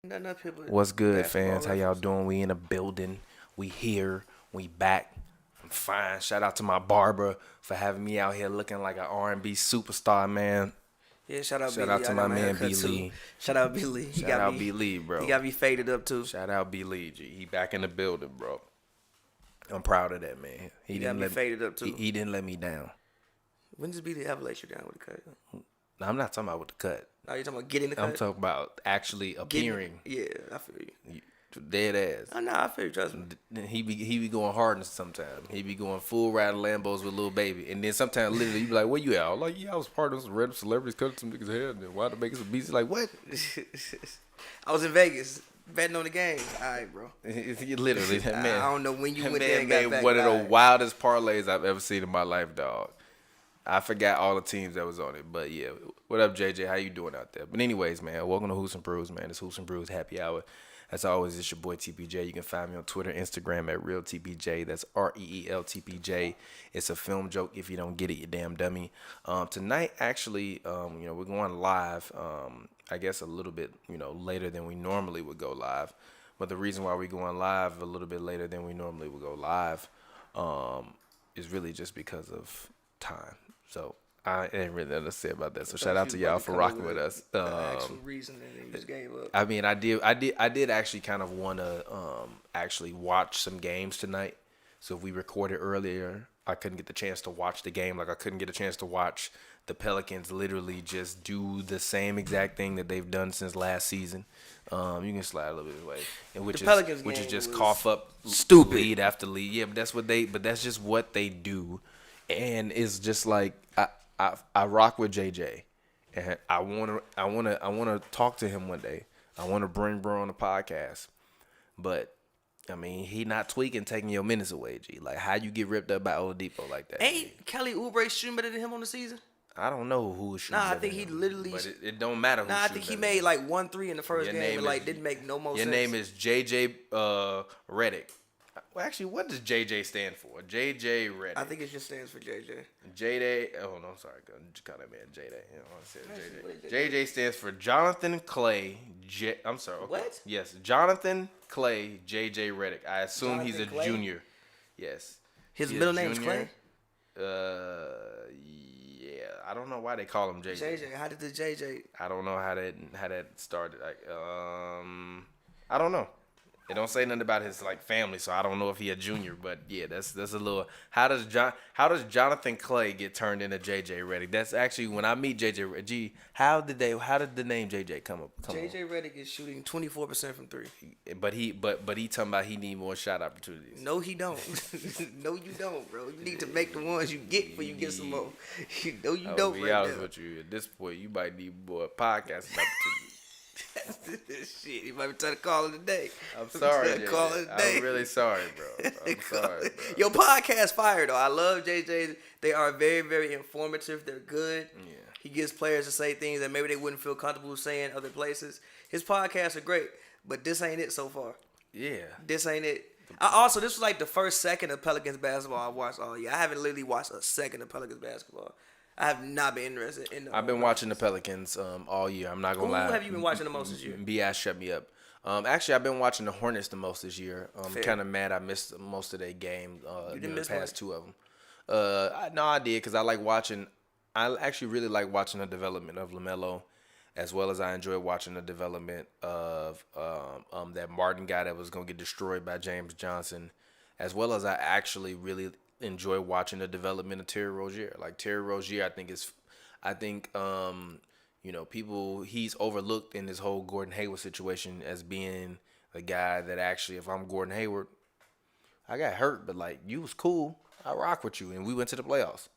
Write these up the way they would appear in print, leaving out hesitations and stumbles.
Nothing up here but What's good, basketball fans? How y'all reference. doing? We in the building. We here. We back. I'm fine. Shout out to my barber for having me out here looking like an R&B superstar, man. Yeah, shout out B Shout Lee. out to I my got my man haircut B too. Lee. Shout out B Lee. He Shout got out me. B Lee, bro. He got me faded up too. Shout out B Lee, G. He back in the building, bro. I'm proud of that, man. He got me faded up too. He didn't let me down. When does B Lee ever let you down with the cut? No, I'm not talking about with the cut. Now you talking about getting the cut? I'm talking about actually appearing. Yeah, I feel you. Dead ass. Oh, no, I feel you. Trust me. He be going hard sometimes. He be going full ride of Lambos with Lil Baby. And then sometimes literally you be like, where you at? I'm like, yeah, I was part of some random celebrities cutting some niggas' hair and then wound up making some beats. Like, what? I was in Vegas betting on the game. All right, bro. Literally, that man. I don't know when you that went there man and got made back. one of the Right. wildest parlays I've ever seen in my life, dog. I forgot all the teams that was on it. But yeah, what up, JJ? How you doing out there? But anyways, man, welcome to HoopsNBrews, man. It's HoopsNBrews Happy Hour. As always, it's your boy TPJ. You can find me on Twitter, Instagram at RealTPJ. That's ReelTPJ. It's a film joke. If you don't get it, you damn dummy. Tonight, actually, we're going live. I guess a little bit, later than we normally would go live. But the reason why we're going live a little bit later than we normally would go live is really just because of time. So I ain't really nothing to say about that. So shout out to y'all for rocking with us. Actual reason that he just gave up. I mean, I did actually kind of want to actually watch some games tonight. So if we recorded earlier, I couldn't get the chance to watch the game. Like I couldn't get a chance to watch the Pelicans literally just do the same exact thing that they've done since last season. You can slide a little bit away, and which is just cough up stupid lead after lead. Yeah, but that's just what they do, and it's just like I rock with JJ, and I wanna talk to him one day. I wanna bring bro on the podcast, but I mean he not tweaking, taking your minutes away. G, like how you get ripped up by Oladipo like that? Ain't Kelly Oubre shooting better than him on the season? I don't know who was shooting. Nah, I think he literally. But it don't matter. Who I think he made like 1-3 in the first game, and like didn't make no more sense. Your name is JJ Redick. Well, actually, what does JJ stand for? JJ Redick. I think it just stands for JJ. JJ. Oh no, sorry, kind of man. JJ. You know, I said JJ. JJ stands for Jonathan Clay. I'm sorry. Okay. What? Yes, Jonathan Clay. JJ Redick. I assume Jonathan he's a Clay? junior. Yes. His middle name's Clay. Yeah, I don't know why they call him JJ. JJ, how did the JJ? I don't know how that started. Like, I don't know. It don't say nothing about his like family, so I don't know if he a junior. But yeah, that's a little. How does Jonathan Clay get turned into JJ Redick? That's actually when I meet JJ. G, how did the name JJ come up? JJ Redick is shooting 24% from three. But he talking about he need more shot opportunities. No, he don't. No, you don't, bro. You need to make the ones you get before you get some more. No, you don't. I'll be honest with you. At this point, you might need more podcast opportunities. Shit, you might be trying to call it a day. I'm sorry, I'm really sorry, bro. I'm sorry, bro. Your podcast fire though. I love JJ. They are very, very informative. They're good. Yeah. He gets players to say things that maybe they wouldn't feel comfortable saying other places. His podcasts are great, but this ain't it so far. Yeah. This ain't it. This was like the first second of Pelicans basketball I've watched all year. I haven't literally watched a second of Pelicans basketball. I have not been interested in. I've been watching the Pelicans all year. I'm not gonna lie. Who have you been watching the most this year? B.I. shut me up. Actually, I've been watching the Hornets the most this year. I'm kind of mad I missed most of their games. The past two of them. I did because I like watching. I actually really like watching the development of LaMelo, as well as I enjoy watching the development of that Martin guy that was gonna get destroyed by James Johnson, as well as I actually really enjoy watching the development of Terry Rozier. Like Terry Rozier, I think people, he's overlooked in this whole Gordon Hayward situation as being a guy that actually, if I'm Gordon Hayward, I got hurt, but like you was cool. I rock with you, and we went to the playoffs.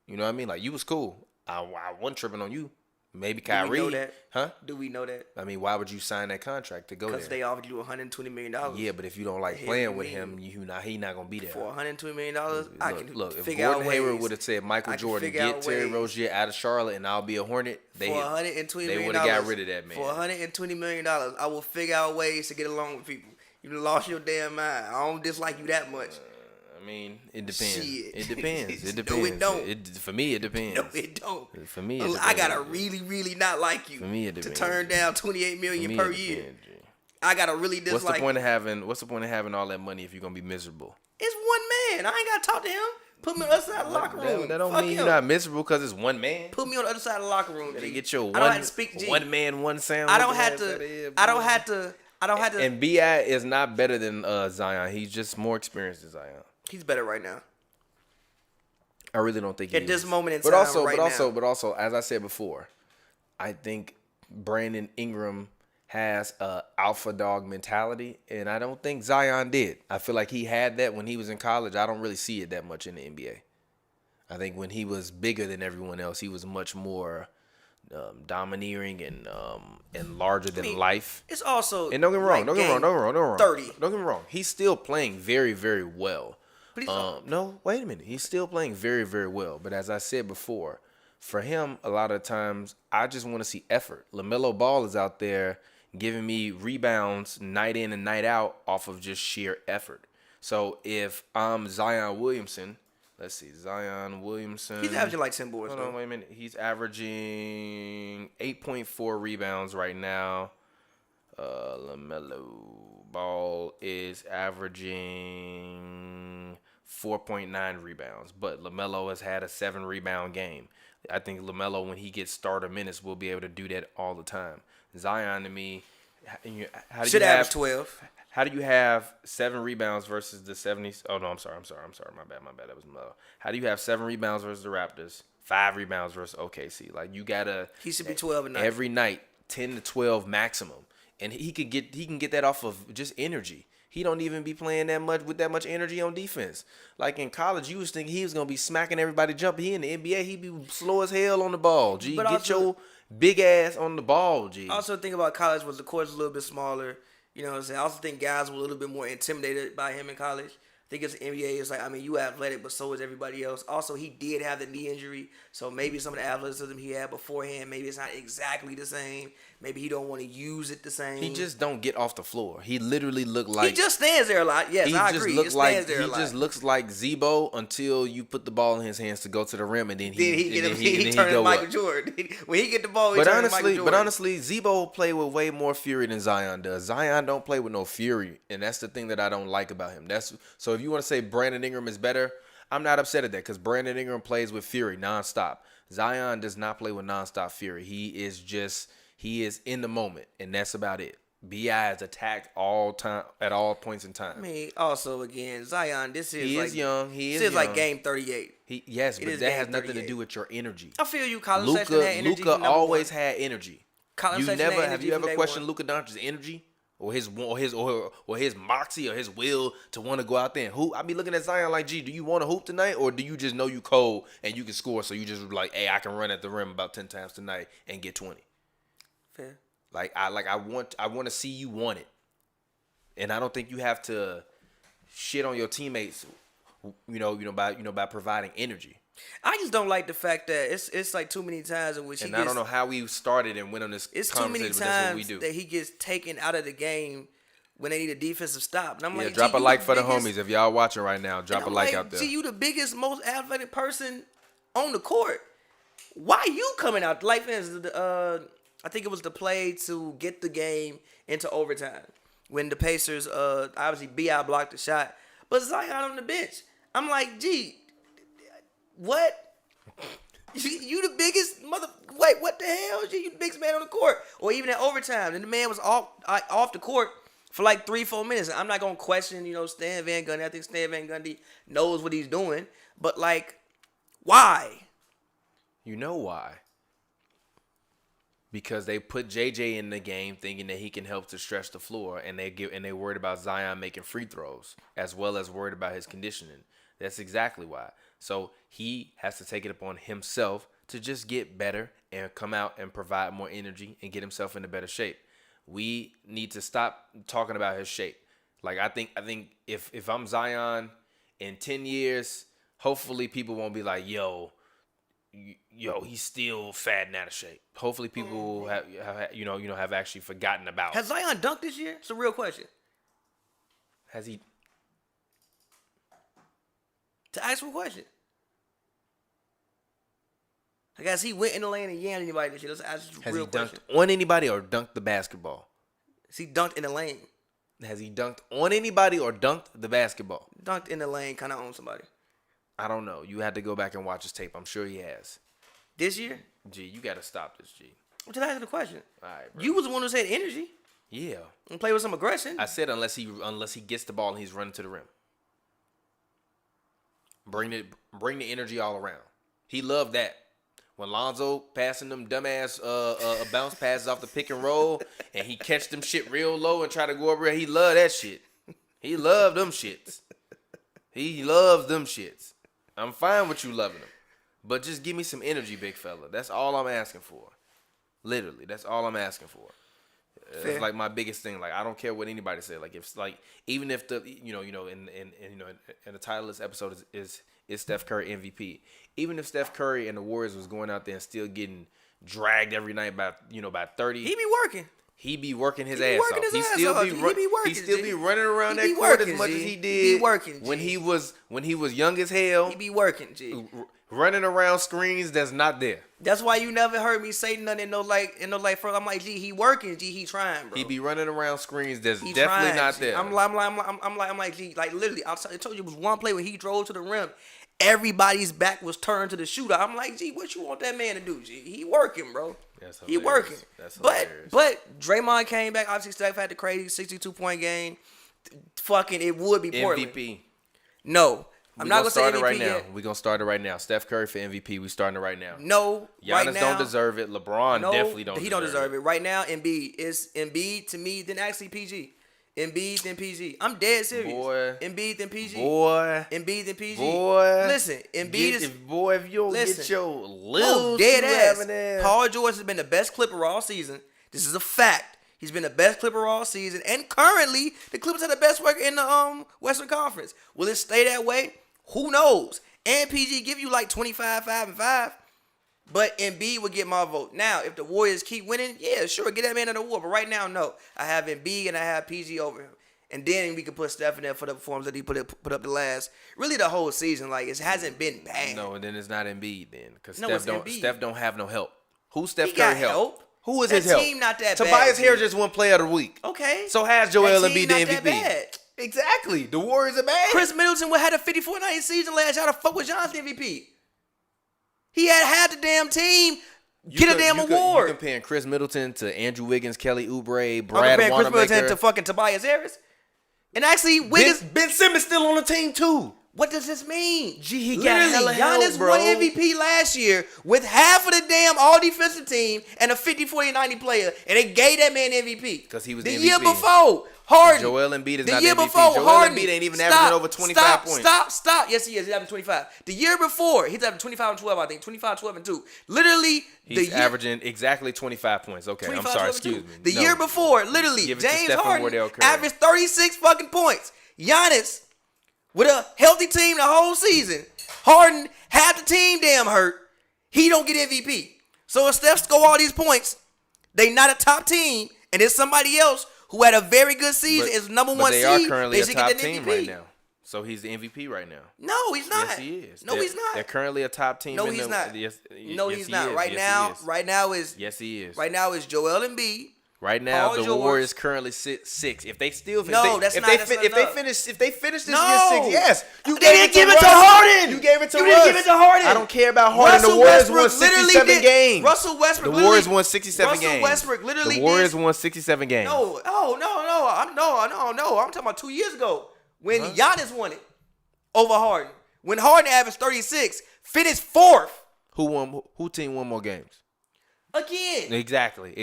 You know what I mean? Like you was cool. I wasn't tripping on you. Maybe Kyrie. Do we know that? Huh? Do we know that? I mean, why would you sign that contract to go there? Because they offered you $120 million. Yeah, but if you don't like playing with him, he not gonna be there. For $120 million, I can look. If figure out Gordon ways. Hayward would have said, "Michael Jordan, get Terry Rozier out of Charlotte, and I'll be a Hornet," for $120 million, they would have got rid of that man. For $120 million, I will figure out ways to get along with people. You lost your damn mind. I don't dislike you that much. I mean, it depends. Shit. It depends. It depends. No, it don't. For me, it depends. No, it don't. For me, it depends. I gotta really, really not like you For me, it depends. to turn down $28 million per year. I gotta really dislike. What's the point of having all that money if you're gonna be miserable? It's one man. I ain't gotta talk to him. Put me on the other side of the locker room. That don't mean you're not miserable because it's one man. Put me on the other side of the locker room. They get your I don't have to speak G. one man, one sound. I don't have to. And B.I. is not better than Zion. He's just more experienced than Zion. He's better right now. I really don't think he at this moment in but time. But also, as I said before, I think Brandon Ingram has a alpha dog mentality, and I don't think Zion did. I feel like he had that when he was in college. I don't really see it that much in the NBA. I think when he was bigger than everyone else, he was much more domineering and larger than life. It's also and don't get me wrong. 30. Don't get me wrong. He's still playing very, very well. No, wait a minute. He's still playing very, very well. But as I said before, for him, a lot of times, I just want to see effort. LaMelo Ball is out there giving me rebounds night in and night out off of just sheer effort. So if I'm Zion Williamson, let's see, Zion Williamson. He's averaging like 10 boards. Hold on, wait a minute. He's averaging 8.4 rebounds right now. LaMelo Ball is averaging 4.9 rebounds, but LaMelo has had a 7-rebound game. I think LaMelo, when he gets starter minutes, will be able to do that all the time. Zion, to me, should average 12. How do you have 7 rebounds versus the 70s? Oh, no, I'm sorry. My bad. That was LaMelo. How do you have 7 rebounds versus the Raptors, 5 rebounds versus OKC? Like, you got to... He should be 12 a night. Every night, 10 to 12 maximum. And he can get that off of just energy. He don't even be playing that much with that much energy on defense. Like in college, you was thinking he was gonna be smacking everybody jumping. He in the NBA, he be slow as hell on the ball. G, but get your big ass on the ball. G. I also think about college was the court's a little bit smaller. You know what I'm saying? I also think guys were a little bit more intimidated by him in college. I think it's the NBA. It's like, I mean, you athletic, but so is everybody else. Also, he did have the knee injury, so maybe some of the athleticism he had beforehand, maybe it's not exactly the same. Maybe he don't want to use it the same. He just don't get off the floor. He literally look like... He just stands there a lot. Yes, I agree. He just stands there a lot. He just looks like Zebo until you put the ball in his hands to go to the rim, and then he turns Michael Jordan. When he get the ball, he turns Michael Jordan. But honestly, Zebo play with way more fury than Zion does. Zion don't play with no fury, and that's the thing that I don't like about him. So if you want to say Brandon Ingram is better, I'm not upset at that because Brandon Ingram plays with fury nonstop. Zion does not play with nonstop fury. He is in the moment, and that's about it. B.I. is attacked all time at all points in time. I mean, also again, Zion, this is young. This is like game 38. But that has nothing to do with your energy. I feel you. Colin Sexton had energy. Luka always had energy. Have you ever questioned Luka Doncic's energy or his moxie or his will to want to go out there and hoop? I be looking at Zion like, gee, do you want to hoop tonight, or do you just know you cold and you can score, so you just like, hey, I can run at the rim about 10 times tonight and get 20. Fair. I want to see you want it, and I don't think you have to shit on your teammates, by providing energy. I just don't like the fact that it's like too many times in which I don't know how we started and went on this. It's too many times that he gets taken out of the game when they need a defensive stop, and I'm like, drop a like for the homies if y'all watching right now. Drop a like out there. See, you the biggest, most athletic person on the court. Why you coming out? Like, I think it was the play to get the game into overtime when the Pacers, obviously B.I. blocked the shot, but Zion on the bench. I'm like, gee, what? You the biggest wait, what the hell? Gee, you the biggest man on the court. Or even at overtime, and the man was off the court for like 3-4 minutes. I'm not gonna question, Stan Van Gundy. I think Stan Van Gundy knows what he's doing, but like, why? You know why? Because they put JJ in the game thinking that he can help to stretch the floor, and they worried about Zion making free throws as well as worried about his conditioning. That's exactly why. So he has to take it upon himself to just get better and come out and provide more energy and get himself into better shape. We need to stop talking about his shape. Like, I think if I'm Zion in 10 years, hopefully people won't be like, yo, he's still fat and out of shape. Hopefully people have actually forgotten about. Has Zion dunked this year? It's a real question. Has he? To ask a question. I guess he went in the lane and yammed anybody this year. Let's ask a real question. Has he dunked on anybody or dunked the basketball? Has he dunked in the lane? Has he dunked on anybody or dunked the basketball? Dunked in the lane, kind of on somebody. I don't know. You had to go back and watch his tape. I'm sure he has. This year? G, you got to stop this, G. I'm just asking the question. All right, bro. You was the one who said energy. Yeah. And play with some aggression. I said unless he gets the ball and he's running to the rim. Bring the energy all around. He loved that. When Lonzo passing them dumbass bounce passes off the pick and roll, and he catch them shit real low and try to go over there, he loved that shit. He loved them shits. He loves them shits. I'm fine with you loving them, but just give me some energy, big fella. That's all I'm asking for. Literally, that's all I'm asking for. It's like my biggest thing. Like I don't care what anybody say. Like if even if the in the title of this episode is Steph Curry MVP. Even if Steph Curry and the Warriors was going out there and still getting dragged every night by 30, he be working. He be working his ass off. He still be running around that court as much as he did. He be working, when he was young as hell. He be working, G. Running around screens that's not there. That's why you never heard me say nothing in no first. I'm like, G, he working, G, he trying, bro. He be running around screens that's definitely not there. I'm like, G, like literally, I told you it was one play when he drove to the rim. Everybody's back was turned to the shooter. I'm like, G, what you want that man to do, G? He working, bro. He working. That's hilarious. But Draymond came back. Obviously, Steph had the crazy 62-point game. Fucking, it would be Portland. MVP. No. I'm not going to say MVP right now. yet. We're going to start it right now. Steph Curry for MVP. We starting it right now. No. Giannis right now, don't deserve it. LeBron definitely don't deserve it. He don't deserve it. Right now, Embiid. It's Embiid to me, then actually PG. Embiid, then PG. I'm dead serious. Boy. Embiid, then PG. Boy. Embiid, then PG. Boy. Listen, Embiid is... If you don't get your little dead ass. Paul George has been the best Clipper all season. This is a fact. He's been the best Clipper all season. And currently, the Clippers are the best record in the Western Conference. Will it stay that way? Who knows? And PG give you like 25, 5, and 5. But Embiid would get my vote. Now, if the Warriors keep winning, yeah, sure, get that man in the war. But right now, no. I have Embiid and I have PG over him. And then we can put Steph in there for the performance that he put up the last, really the whole season. Like, it hasn't been bad. No, and then it's not Embiid then. Because Embiid. Steph don't have no help. Who's Steph he Curry got help? Who is that his help? Team not that bad. Tobias Harris just won Player of the Week. Okay. So has Joel Embiid the MVP? That bad. Exactly. The Warriors are bad. Chris Middleton had a 54-90 season last year. How the fuck was Johnson MVP? He had the damn team get a damn award. You comparing Chris Middleton to Andrew Wiggins, Kelly Oubre, Brad Wanamaker. I'm comparing Chris Middleton to fucking Tobias Harris. And actually, Wiggins... Ben Simmons still on the team, too. What does this mean? Gee, he got hella Giannis help, bro. won MVP last year with half of the damn all-defensive team and a 50, 40, 90 player, and they gave that man MVP. Because he was the MVP. Year before, Harden. Joel Embiid is the not year MVP. before, Joel Harden. Embiid ain't even averaging over 25 points. Stop. Yes, he is. He's averaging 25. The year before, he's averaging 25 and 12, I think. 25, 12, and 2. Literally, he's averaging exactly 25 points. Okay, I'm sorry. Excuse me. The year before, literally, James Harden averaged 36 fucking points. Giannis, with a healthy team the whole season, Harden had the team damn hurt. He don't get MVP. So if Steph score all these points, they not a top team, and there's somebody else who had a very good season, is number one seed. They are currently a top team right now. So he's the MVP right now. No, he's not. Yes, he is. No, he's not. They're currently a top team. No, he's not. No, he's not. Right now is. Yes, he is. Right now is Joel Embiid. Right now, the Warriors currently sit 6. If they still if they finish this year 6, yes, you didn't give it to Harden. You gave it to Russ. You didn't give it to Harden. I don't care about Harden. The Warriors won 67 games. Russell Westbrook. The Warriors won 67 games. Russell Westbrook literally. The Warriors won 67 games. No. I'm talking about 2 years ago when Giannis won it over Harden. When Harden averaged 36, finished 4th. Who team won more games? Again. Exactly.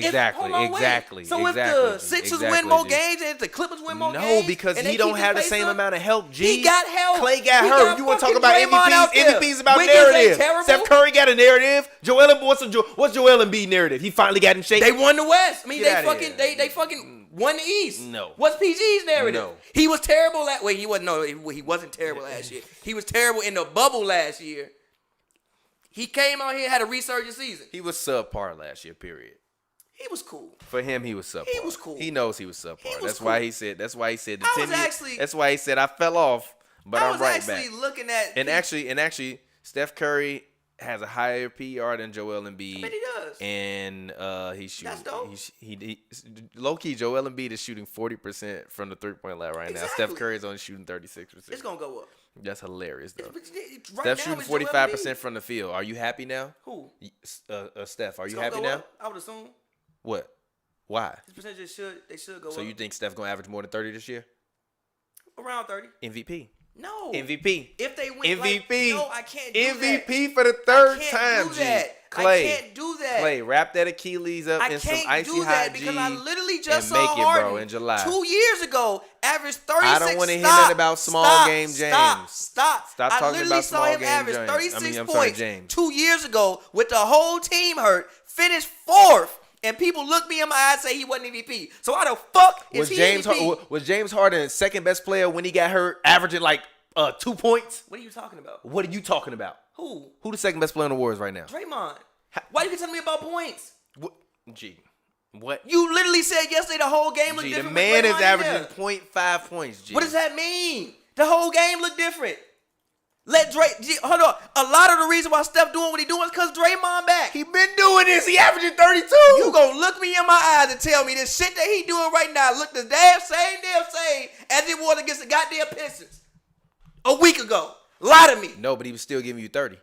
So if the Sixers win more games and if the Clippers win more games. No, because he don't have the same amount of help, G. He got help. Clay got hurt. You want to talk about MVPs? MVPs about narrative. Steph Curry got a narrative. What's Joel Embiid narrative? He finally got in shape. They won the West. I mean, they fucking won the East. No. What's PG's narrative? No. He was terrible he wasn't terrible last year. He was terrible in the bubble last year. He came out here and had a resurgent season. He was subpar last year, period. He was cool. For him, he was subpar. He was cool. He knows he was subpar. That's why he said that's why he said I fell off, but I'm right back. I was actually looking at And actually Steph Curry has a higher PER than Joel Embiid. I bet he does. And he's shooting. That's dope. He low key, Joel Embiid is shooting 40% from the 3-point line right now. Steph Curry is only shooting 36%. It's gonna go up. That's hilarious though. Right Steph shooting 45% from the field. Are you happy now? Who? Steph. Are you happy now? Up, I would assume. What? Why? His percentages should go up. So you think Steph gonna average more than 30 this year? Around 30. MVP. No. MVP. If they win, MVP. no, I can't do MVP that. for the third I can't time, do G. that. Clay. I can't do that. Clay, wrap that Achilles up in some icy do hot that G because I literally just and saw make it, Harden bro, in July. 2 years ago average 36. I don't want to hear nothing about small game James. Stop talking I literally about saw small him game average James. 36 sorry, points James. 2 years ago with the whole team hurt, finished 4th. And people look me in my eyes and say he wasn't MVP. So why the fuck is he MVP? Was James Harden second best player when he got hurt, averaging like 2 points? What are you talking about? What are you talking about? Who? Who the second best player on the Warriors right now? Draymond. Why you telling me about points? What? G. What? You literally said yesterday the whole game looked G, different. the man is with Draymond in averaging there. 0.5 points, G. What does that mean? The whole game looked different. Hold on. A lot of the reason why Steph doing what he doing is because Draymond back. He been doing this. He averaging 32. You gonna look me in my eyes and tell me this shit that he doing right now look the damn same as it was against the goddamn Pistons a week ago. Lie to me. No, but he was still giving you 30.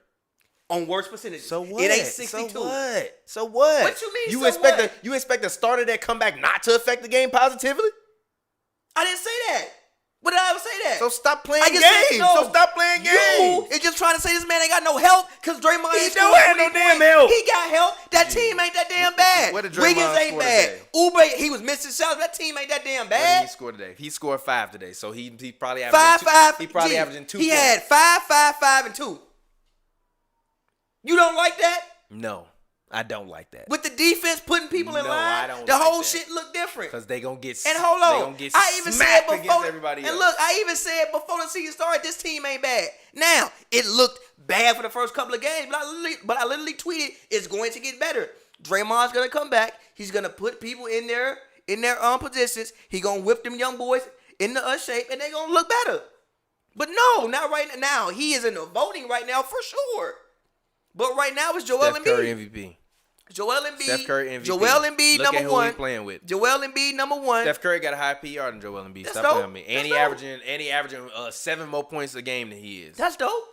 On worse percentages. So what? It ain't 62. So what? What you mean, You expect the start of that comeback not to affect the game positively? I didn't say that. When did I ever say that? So stop playing I games. just said, no. So stop playing games. You is just trying to say this man ain't got no help because Draymond He ain't don't scoring have no 20 damn points. help. He got help. That team ain't that damn bad. What did Draymond Wiggins ain't score bad. today? Oubre, he was missing shots. That team ain't that damn What did bad. he score today? He scored 5 today. So he probably averaging 5. He probably G, averaging 2 He points. had 5, and 2. You don't like that? No, I don't like that. With the defense putting people in No, line, I don't the like whole that. shit look different. Because they gonna get And hold They on, gonna get I even said smacked before, against everybody and else. look, I even said before the season started, this team ain't bad. Now it looked bad for the first couple of games, but I literally tweeted it's going to get better. Draymond's gonna come back. He's gonna put people in their positions. He gonna whip them young boys in the shape, and they gonna look better. But no, not right now. He is in the voting right now for sure. But right now it's Joel Steph Embiid. Curry MVP. Joel Embiid. Steph Curry MVP. Joel Embiid Look number at who 1. he playing with. Joel Embiid number 1. Steph Curry got a high PR than Joel Embiid. That's Stop playing dope. with me. That's And he dope. averaging 7 more points a game than he is. That's dope.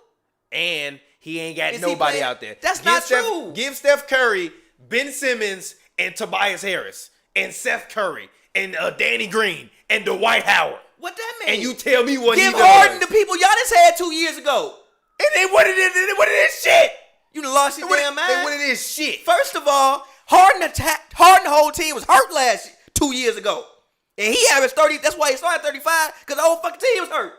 And he ain't got Is he nobody playing? out there. That's not true. Give Steph Curry, Ben Simmons, and Tobias Harris, and Seth Curry, and Danny Green, and Dwight Howard. What that mean? And you tell me what Give he Harden does. the people Giannis had 2 years ago. And they what it is shit. You done lost your damn mind. And what it is shit. First of all, Harden the whole team was hurt 2 years ago. And he averaged 30. That's why he started 35, because the whole fucking team was hurt.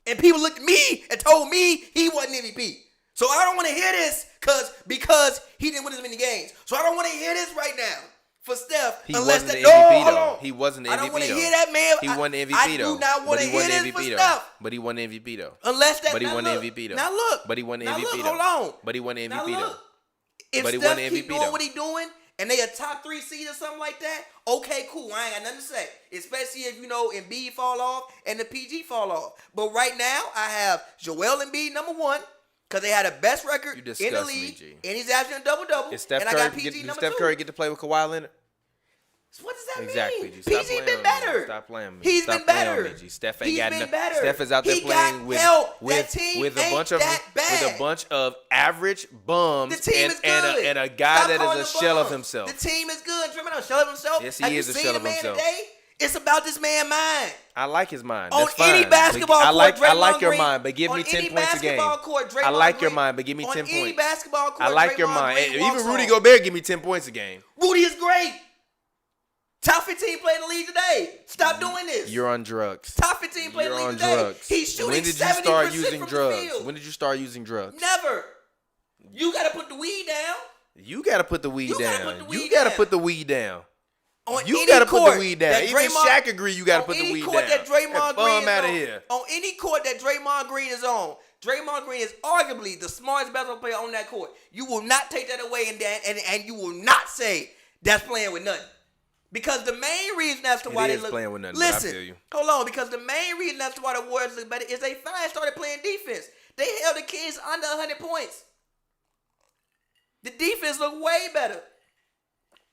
And people looked at me and told me he wasn't MVP. So I don't want to hear this because he didn't win as many games. So I don't want to hear this right now for Steph. He unless wasn't that, the MVP hold though. on. He wasn't the MVP I don't want to though. hear that, man. He won the MVP I though. do not want to hear this for Steph. But he won the MVP though. Unless that. But he now won the look, MVP though. Now look. But he won the now MVP look, though. Hold on. But he won the Now MVP though. look. If But he Steph won the keep MVP doing though. what he doing and they a top 3 seed or something like that, okay, cool. I ain't got nothing to say. Especially if Embiid fall off and the PG fall off. But right now I have Joel Embiid number 1. Because they had the best record in the league, and he's averaging a double-double. Did Steph and I got PG number 2. Steph Curry get to play with Kawhi Leonard? What does that Exactly. mean? G. Stop PG playing been with better. Me. Stop playing with me. He's Stop been playing better. with me, G. Steph ain't He's got been better. Steph is out there He playing got with help. with That team with a ain't bunch of that bad. with a bunch of average bums The team is good. and a guy Stop that calling is a them shell of bums. himself. The team is good. Remember, shell of himself. Yes, he Have is you a seen shell the of man himself. today? It's about this man's mind. I like his mind. On That's fine. any basketball I like court, I like Draymond your Green- mind, but give me on 10 any points a game. basketball court, I Draymond like your Green- mind, but give me 10 on points. any basketball court, I like your Draymond mind. Green Even walks Rudy on. Gobert give me 10 points a game. Rudy is great. Top 15 player in the league today. Stop doing this. You're on drugs. Top 15 player in You're the on league today. drugs. He's shooting When did you 70% start using from drugs? the field. When did you start using drugs? Never. You got to put the weed down. You gotta put the weed You gotta down. put the weed You gotta down. put the weed down. On You any gotta put court the weed down. that Even Draymond- Shaq agree you gotta put the weed on any court down. that Draymond Green Bum is out of on, here. on any court that Draymond Green is on, Draymond Green is arguably the smartest basketball player on that court. You will not take that away and you will not say that's playing with nothing. Because the main reason as to why It they is look playing with nothing, but I listen, feel you. hold on, because the main reason as to why the Warriors look better is they finally started playing defense. They held the Kings under 100 points. The defense looked way better.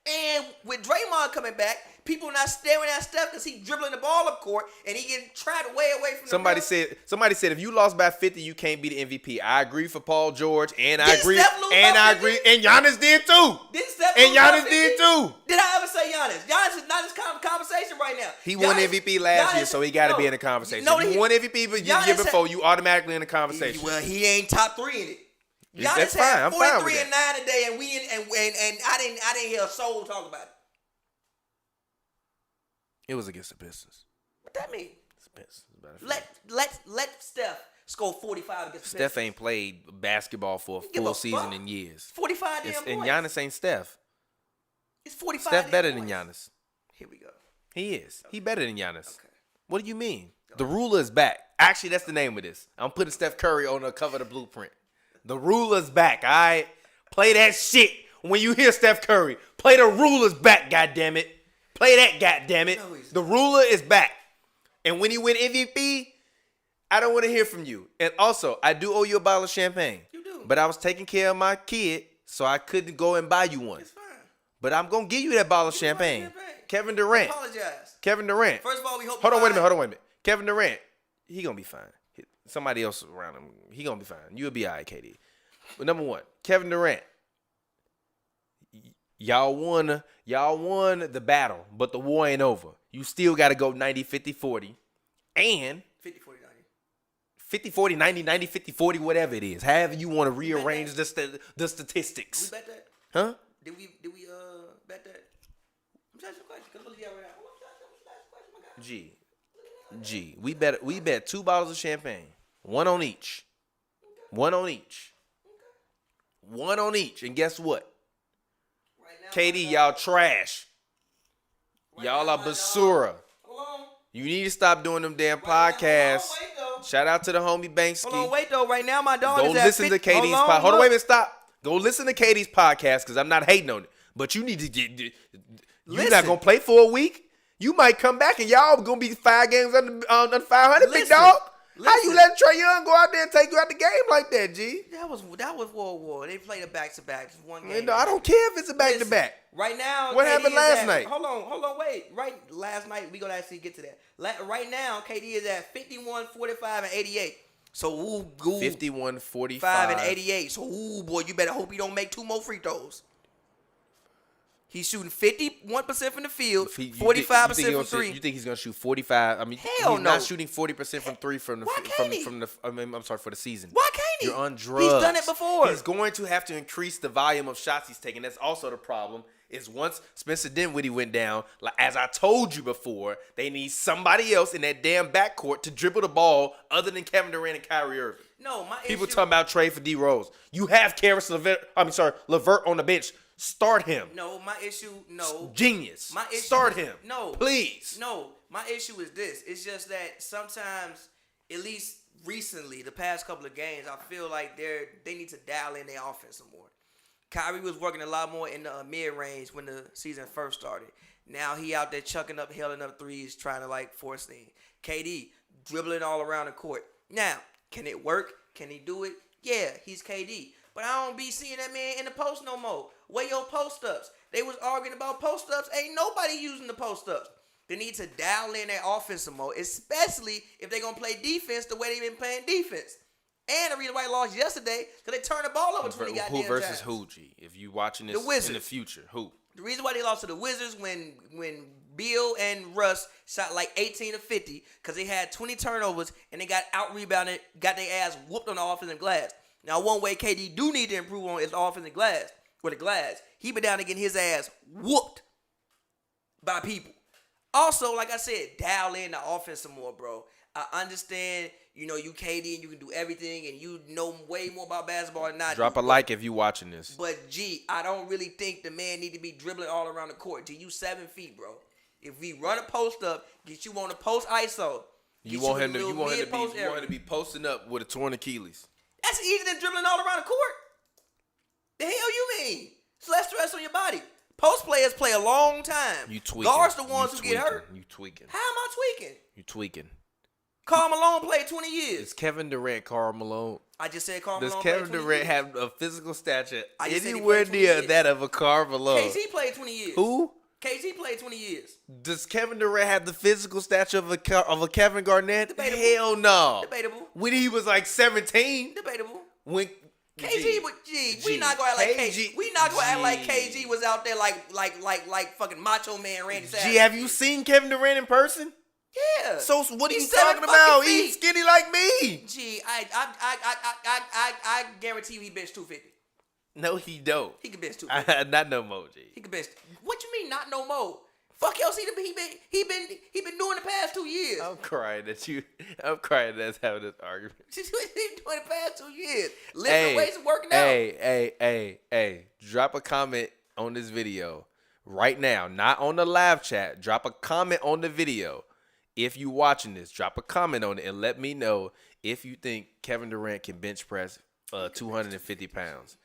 And with Draymond coming back, people not staring at Steph because he dribbling the ball up court and he getting trapped way away from Somebody said if you lost by 50, you can't be the MVP. I agree for Paul George, and I agree, and Giannis did too. And Giannis did too. Did I ever say Giannis? Giannis is not in this conversation right now. He won MVP last year, so he got to be in the conversation. You won MVP the year before, you automatically in the conversation. Well, he ain't top 3 in it. Giannis had 43 and 9 today, and I didn't hear a soul talk about it. It was against the Pistons. What that mean? It's Pistons. Let Steph score 45 against the Pistons. Steph ain't played basketball for a full season in years. 45 damn points. And Giannis ain't Steph. It's 45. Steph better than Giannis. Here we go. He is. Okay. He better than Giannis. Okay. What do you mean? Okay. The ruler is back. Actually, that's the name of this. I'm putting Steph Curry on the cover of the blueprint. The ruler's back, all right? Play that shit when you hear Steph Curry. Play the ruler's back, goddammit. Play that, goddammit. No, the ruler is back. And when you win MVP, I don't want to hear from you. And also, I do owe you a bottle of champagne. You do. But I was taking care of my kid, so I couldn't go and buy you one. It's fine. But I'm going to give you that bottle of champagne. Kevin Durant. I apologize. Kevin Durant. First of all, we hope. Hold on, wait a minute. Kevin Durant, he going to be fine. Somebody else around him, he going to be fine. You'll be all right, KD. But number one, Kevin Durant. Y'all won the battle, but the war ain't over. You still got to go 90, 50, 40. And 50, 40, 90. 50, 40, 90, 90, 50, 40, whatever it is. However you want to rearrange the statistics. Did we bet that? Huh? Did we bet that? I'm asking a question. Because look at right now. G. We bet 2 bottles of champagne. One on each. And guess what? Right now, KD, y'all trash. Y'all are basura. You need to stop doing them damn podcasts. Shout out to the homie Banksy. Hold on, wait though. Right now, my dog is at 50. Go listen to KD's podcast. Hold on, wait a minute, stop. Go listen to KD's podcast because I'm not hating on it. But you need to get. You're not gonna play for a week. You might come back and y'all gonna be 5 games under 500, big dog. How you let Trae Young go out there and take you out the game like that, G? That was World War. They played a back-to-back. One game. No, I don't care if it's a back-to-back. Right now, what happened last night? Hold on, wait. Last night, we gonna actually get to that. Right now, KD is at 51, 45, and 88. So, 51, 45, 5 and 88. So, boy, you better hope he don't make 2 more free throws. He's shooting 51% from the field, 45% from 3. You think he's gonna shoot 45? I mean, hell he's no. Not shooting 40% from 3 for the season. Why can't he? You're on drugs. He's done it before. He's going to have to increase the volume of shots he's taking. That's also the problem. Is once Spencer Dinwiddie went down, like as I told you before, they need somebody else in that damn backcourt to dribble the ball other than Kevin Durant and Kyrie Irving. No, people talking about trade for D Rose. You have LeVert on the bench. Start him. No, my issue, no. Genius. My issue, start him. No. Please. No, my issue is this. It's just that sometimes, at least recently, the past couple of games, I feel like they need to dial in their offense some more. Kyrie was working a lot more in the mid-range when the season first started. Now he out there chucking up, hailing up threes, trying to force things. KD, dribbling all around the court. Now, can it work? Can he do it? Yeah, he's KD. But I don't be seeing that man in the post no more. Where your post-ups? They was arguing about post-ups. Ain't nobody using the post-ups. They need to dial in their offense some more, especially if they're going to play defense the way they've been playing defense. And the reason why they lost yesterday, because they turned the ball over 20 goddamn times. Who versus who, G? If you watching this in the future, who? The reason why they lost to the Wizards when Beal and Russ shot like 18 of 50, because they had 20 turnovers and they got out-rebounded, got their ass whooped on the offensive glass. Now, one way KD do need to improve on is the offensive glass. Or the glass. He been down to getting his ass whooped by people. Also, like I said, dial in the offense some more, bro. I understand, you KD and you can do everything and you know way more about basketball than I do. Drop a like if you watching this. But, G, I don't really think the man need to be dribbling all around the court. G, you 7 feet, bro. If we run a post up, get you on a post ISO. You want him to be posting up with a torn Achilles. That's easier than dribbling all around the court. The hell you mean? It's less stress on your body. Post players play a long time. You tweaking. Guards the ones who get hurt. You tweaking. How am I tweaking? You tweaking. Karl Malone played 20 years. Is Kevin Durant Karl Malone? I just said Karl Malone. Does Kevin played 20 Durant years. have a physical stature anywhere near that of a Karl Malone? KG played 20 years. Who? KG played 20 years. Does Kevin Durant have the physical stature of a Kevin Garnett? Debatable. Hell no. Debatable. When he was like 17. Debatable. When KG, we not gonna act like KG. We not gonna act like KG was out there like fucking Macho Man Randy Savage. G, have you seen Kevin Durant in person? Yeah. So what are you He's talking 7 about? fucking feet. He's skinny like me. Gee, I guarantee you he bench 250. No, he don't. He can bench 250. Not no more, G. He can bench. What you mean not no more? Fuck else he been doing the past 2 years. I'm crying that's having this argument. He been doing the past 2 years. Lifting weights and working out. Hey. Drop a comment on this video right now. Not on the live chat. Drop a comment on the video. If you watching this, drop a comment on it and let me know if you think Kevin Durant can bench press 250 pounds.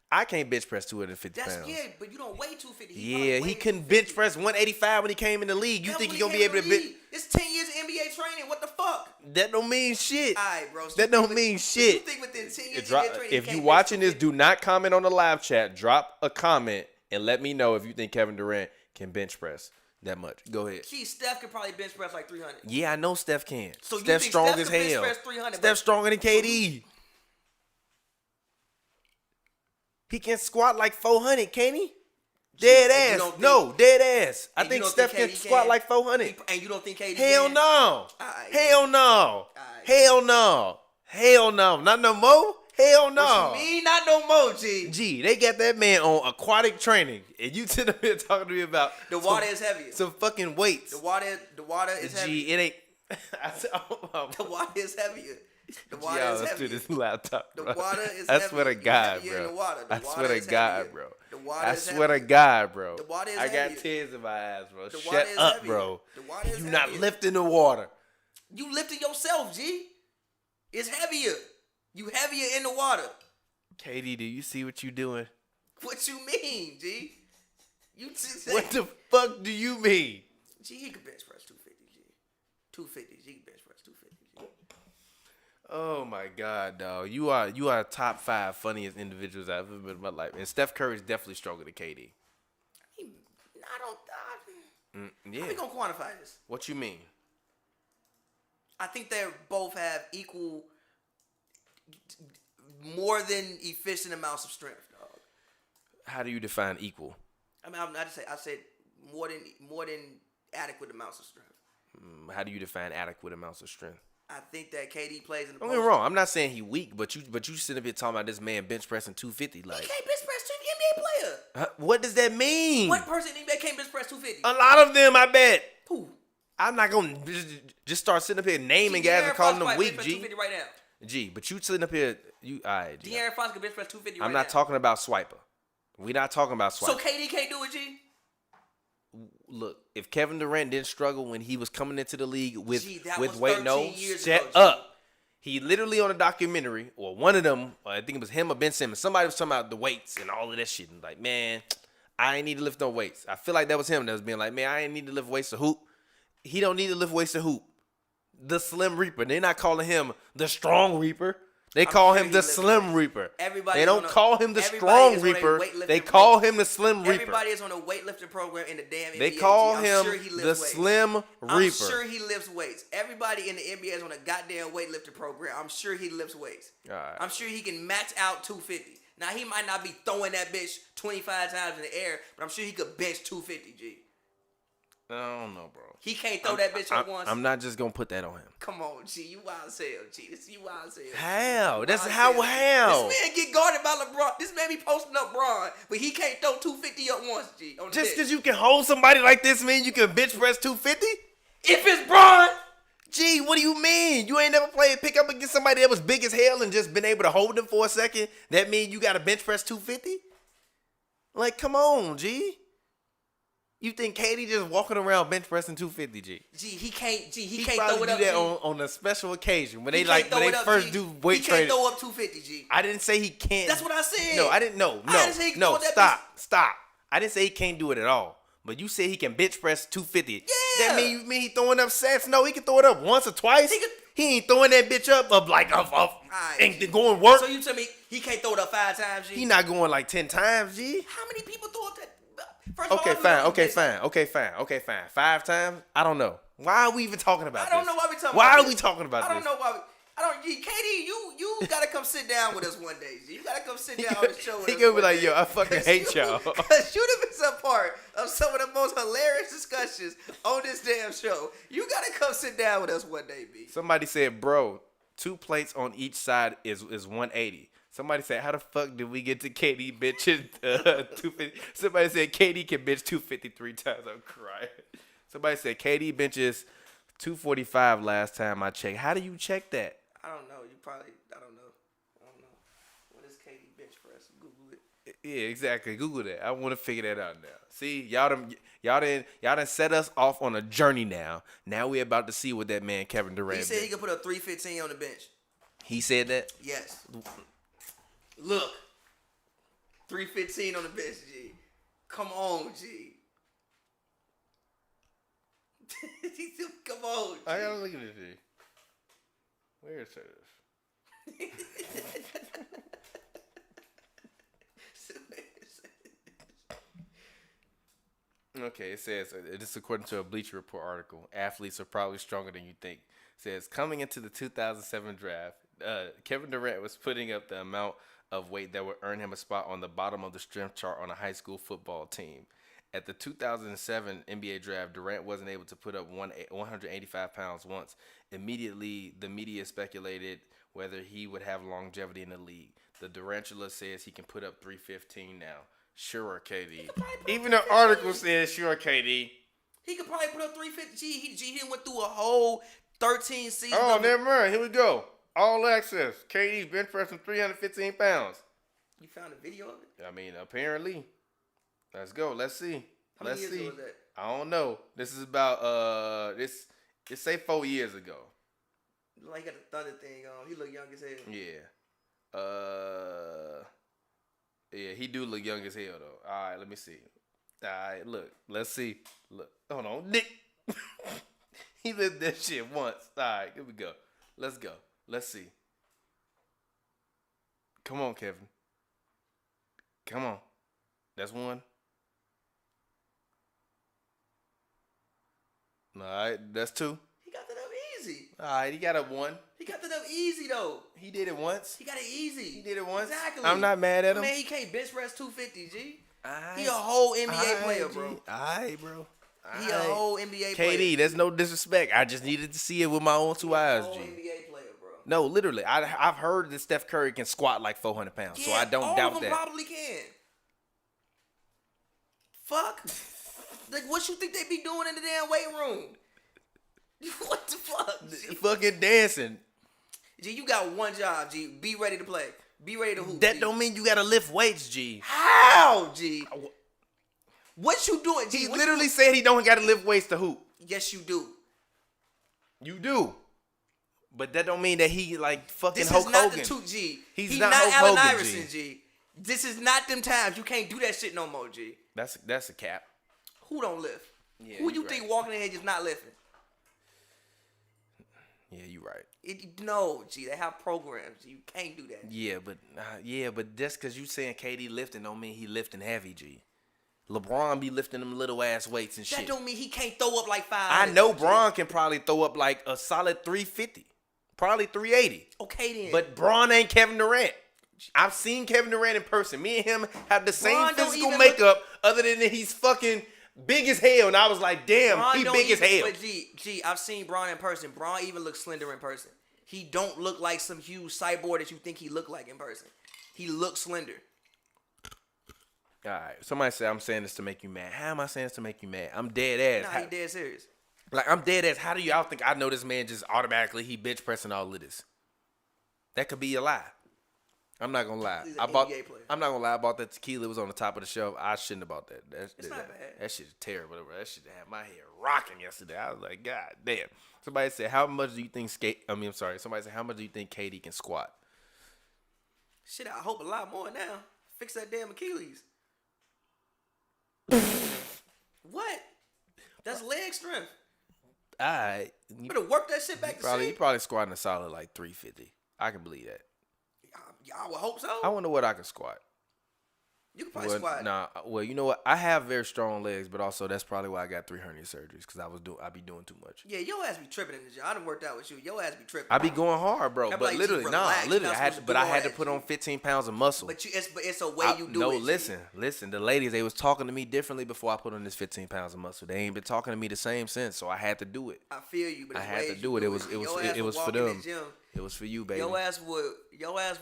I can't bench press 250 pounds. Yeah, but you don't weigh 250. He couldn't bench press 185 when he came in the league. You think he's going to be able to bench? It's 10 years of NBA training. What the fuck? That don't mean shit. All right, bro. That don't mean shit. You think within 10 years of NBA training, if you watching this, do not comment on the live chat. Drop a comment and let me know if you think Kevin Durant can bench press that much. Go ahead. Gee, Steph could probably bench press like 300. Yeah, I know Steph can. So Steph's you think strong Steph as can bench hell. press 300? Steph's stronger than KD. He can squat like 400, can't he? Dead ass. No, dead ass. I think Steph can squat like 400. And you don't think KD Hell can? no. Hell no. Hell no. Hell no. Not no more? Hell no. What you mean not no more, G? G, they got that man on aquatic training. And you sit up here talking to me about the water is heavier. Some fucking weights. The water is heavier. G, it ain't. The water is heavier. The water is heavier. Through this laptop, bro. The water is I swear to God, bro. I swear to God, bro. I swear to God, bro. The water is I heavier. got tears in my eyes, bro. The Shut up, heavier. bro. The water is You heavier. not lifting the water. You lifting yourself, G. It's heavier. You heavier in the water. Katie, do you see what you doing? What you mean, G? What the fuck do you mean? G, he could bench press 250, G. 250, G can bench press 250, G. Oh my God, dog. You are top 5 funniest individuals I've ever met in my life. And Steph Curry's definitely stronger than KD. How we gonna quantify this? What you mean? I think they both have equal, more than efficient amounts of strength, dog. How do you define equal? I mean, I said more than adequate amounts of strength. How do you define adequate amounts of strength? I think that KD plays in the Don't get me wrong. I'm not saying he weak, but you sitting up here talking about this man bench pressing 250. Like, he can't bench press 250. NBA player. What does that mean? What person in the NBA can't bench press 250? A lot of them, I bet. Who? I'm not gonna just start sitting up here naming guys and calling them weak, G. Right now. G, but you sitting up here, alright, G. De'Aaron Fox can bench press 250 right now. I'm not talking about Swiper. We not talking about Swiper. So KD can't do it, G? Look, if Kevin Durant didn't struggle when he was coming into the league with weight, shut up. He literally on a documentary, or one of them, or I think it was him or Ben Simmons, somebody was talking about the weights and all of that shit. And like, man, I ain't need to lift no weights. I feel like that was him that was being like, man, I ain't need to lift weights to hoop. He don't need to lift weights to hoop. The Slim Reaper. They're not calling him the Strong Reaper. They call him the Slim Reaper. They don't call him the Strong Reaper. They call him the Slim Reaper. Everybody is on a weightlifting program in the damn NBA. They call him the Slim Reaper. I'm sure he lifts weights. Everybody in the NBA is on a goddamn weightlifting program. I'm sure he lifts weights. All right. I'm sure he can match out 250. Now, he might not be throwing that bitch 25 times in the air, but I'm sure he could bench 250, G. I don't know, bro. He can't throw that bitch up once. I'm not just going to put that on him. Come on, G. You wild as hell, G. You wild as hell. How? That's how. This man get guarded by LeBron. This man be posting up Bron, but he can't throw 250 up once, G. Just because you can hold somebody like this mean you can bench press 250? If it's Bron. G, what do you mean? You ain't never played pick up against somebody that was big as hell and just been able to hold them for a second? That mean you got to bench press 250? Like, come on, G. You think KD just walking around bench pressing 250, G? G, he can't throw it up. Do that on a special occasion when they first do weight training. He can't throw up 250, G. I didn't say he can't. That's what I said. No, I didn't. No. Stop. I didn't say he can't do it at all. But you said he can bench press 250. Yeah. That mean he throwing up sets? No, he can throw it up once or twice. He ain't throwing that bitch up and G. going work. So you tell me he can't throw it up 5 times, G? He not going like 10 times, G. How many people throw up that? First Okay, of all, fine. 5 times? I don't know. Why are we even talking about this? I don't know why we talking about Why this. are we talking about this? I don't know why. KD, you gotta come sit down with us one day. G. You gotta come sit down on the show with us. He gonna be one like, day. yo, I fucking hate y'all. Because you'd have been a part of some of the most hilarious discussions on this damn show. You gotta come sit down with us one day, B. Somebody said, bro, 2 plates on each side is 180. Somebody said, how the fuck did we get to KD bitching 250? Somebody said KD can bench 253 times. I'm crying. Somebody said KD benches 245 last time I checked. How do you check that? I don't know. I don't know. What is KD bench press? Google it. Yeah, exactly. Google that. I want to figure that out now. See, y'all done set us off on a journey now. Now we're about to see what that man Kevin Durant. He said he could put up 315 on the bench. He said that? Yes. Look, 315 on the bench, G. Come on, G. Come on, G. I gotta look at this, G. Where is this? Okay, it says, this is according to a Bleacher Report article, athletes are probably stronger than you think. It says, coming into the 2007 draft, Kevin Durant was putting up the amount of weight that would earn him a spot on the bottom of the strength chart on a high school football team. At the 2007 NBA draft, Durant wasn't able to put up 185 pounds once. Immediately, the media speculated whether he would have longevity in the league. The Durantula says he can put up 315 now. Sure, KD. Even the article says, sure, KD. He could probably put up 350. He went through a whole 13 seasons. Oh, never mind. Here we go. All access. KD's bench press from 315 pounds. You found a video of it? I mean, apparently. Let's go. Let's see. How many years ago was that? I don't know. This is about this. It say 4 years ago. Like he got the thunder thing on. He look young as hell. Yeah. Yeah, he do look young as hell though. All right, let me see. All right, look. Let's see. Look. Hold on, Nick. He lived that shit once. All right, here we go. Let's go. Let's see. Come on, Kevin. Come on. That's one. All right, that's 2. He got that up easy. All right, he got up 1. He got that up easy though. He did it once. He got it easy. He did it once. Exactly. I'm not mad at him. Man, he can't bench press 250, G. Right. He a whole NBA player, bro. All right, bro. He a whole NBA player. KD, there's no disrespect. I just needed to see it with my own 2 eyes, G. NBA player, bro. No, literally. I've heard that Steph Curry can squat like 400 pounds, so I don't doubt all of them that. Probably can. Fuck. Like, what you think they be doing in the damn weight room? What the fuck? G? Fucking dancing. G, you got one job, G. Be ready to play. Be ready to hoop. That G. don't mean you gotta lift weights, G. How, G? What you doing, G? He literally said he don't gotta lift weights to hoop. Yes, you do. You do. But that don't mean that he like fucking This Hulk is not Hogan. the 2G. He's not Hulk Allen Hogan, Iverson, G. This is not them times. You can't do that shit no more, G. That's a cap. Who don't lift? Yeah, Who you right. think walking in here just not lifting? Yeah, you right. No, G. They have programs. You can't do that. Yeah, but just because you saying KD lifting don't mean he lifting heavy, G. LeBron be lifting them little ass weights and shit. That don't mean he can't throw up like 5. I know Bron can probably throw up like a solid 350, probably 380. Okay then. But Bron ain't Kevin Durant. I've seen Kevin Durant in person. Me and him have the same Bron don't physical even makeup, other than that he's fucking big as hell. And I was like, damn, Bron he don't big as even- hell. But G, I've seen Bron in person. Bron even looks slender in person. He don't look like some huge cyborg that you think he look like in person. He looks slender. All right. Somebody said I'm saying this to make you mad. How am I saying this to make you mad? I'm dead ass. Nah, he dead serious. Like, I'm dead ass. How do y'all think I know this man just automatically he bench pressing all of this? That could be a lie. I'm not gonna lie. He's an NBA player. I'm not gonna lie about that tequila. It was on the top of the shelf. I shouldn't have bought that. It's not bad. That shit's terrible. That shit had my hair rocking yesterday. I was like, God damn. Somebody said, how much do you think somebody said, how much do you think KD can squat? Shit, I hope a lot more now. Fix that damn Achilles. What? That's leg strength. Alright. You better work that shit back to He shape. probably squatting a solid like 350. I can believe that. I would hope so. I wonder what I can squat. You can probably squat. Nah, well, you know what? I have very strong legs, but also that's probably why I got 3 hernia surgeries because I be doing too much. Yeah, your ass be tripping in the gym. I done worked out with you. Your ass be tripping. I be going hard, bro. But like, literally, I had to put on 15 pounds of muscle. But it's a way you do no, it. No, listen. The ladies, they was talking to me differently before I put on this 15 pounds of muscle. They ain't been talking to me the same since, so I had to do it. I feel you, but I had to do it. It was for them. It was for you, baby. Your ass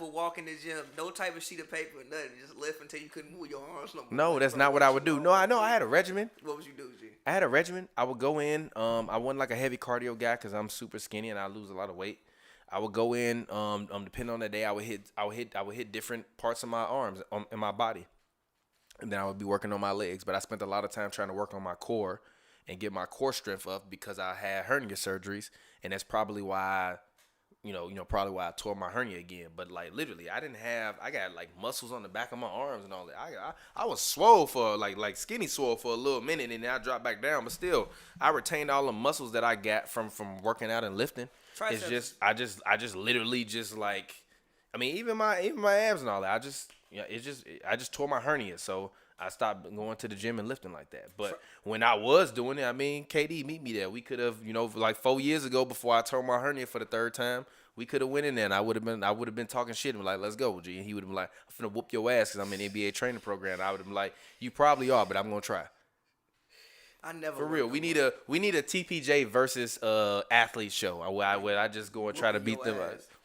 would walk in the gym, no type of sheet of paper, nothing, just lift until you couldn't move your arms no more. No, that's not what I would do. No, I know. I had a regimen. What would you do, G? I had a regimen. I would go in. I wasn't like a heavy cardio guy because I'm super skinny and I lose a lot of weight. I would go in. Depending on the day, I would hit different parts of my arms in my body, and then I would be working on my legs. But I spent a lot of time trying to work on my core and get my core strength up because I had hernia surgeries, and that's probably why. Probably why I tore my hernia again. But like literally, I got like muscles on the back of my arms and all that. I was swole for like skinny swole for a little minute, and then I dropped back down. But still, I retained all the muscles that I got from working out and lifting. Triceps. It's just I just literally just like, I mean even my abs and all that. I just tore my hernia, so I stopped going to the gym and lifting like that. But when I was doing it, I mean, KD meet me there. We could have, like 4 years ago before I tore my hernia for the 3rd time, we could have went in there and I would have been talking shit and like, let's go, G. And he would have been like, I'm finna whoop your ass because I'm in NBA training program. And I would have been like, you probably are, but I'm gonna try. I never. For real, we need a TPJ versus athlete show where I just go and try to beat them.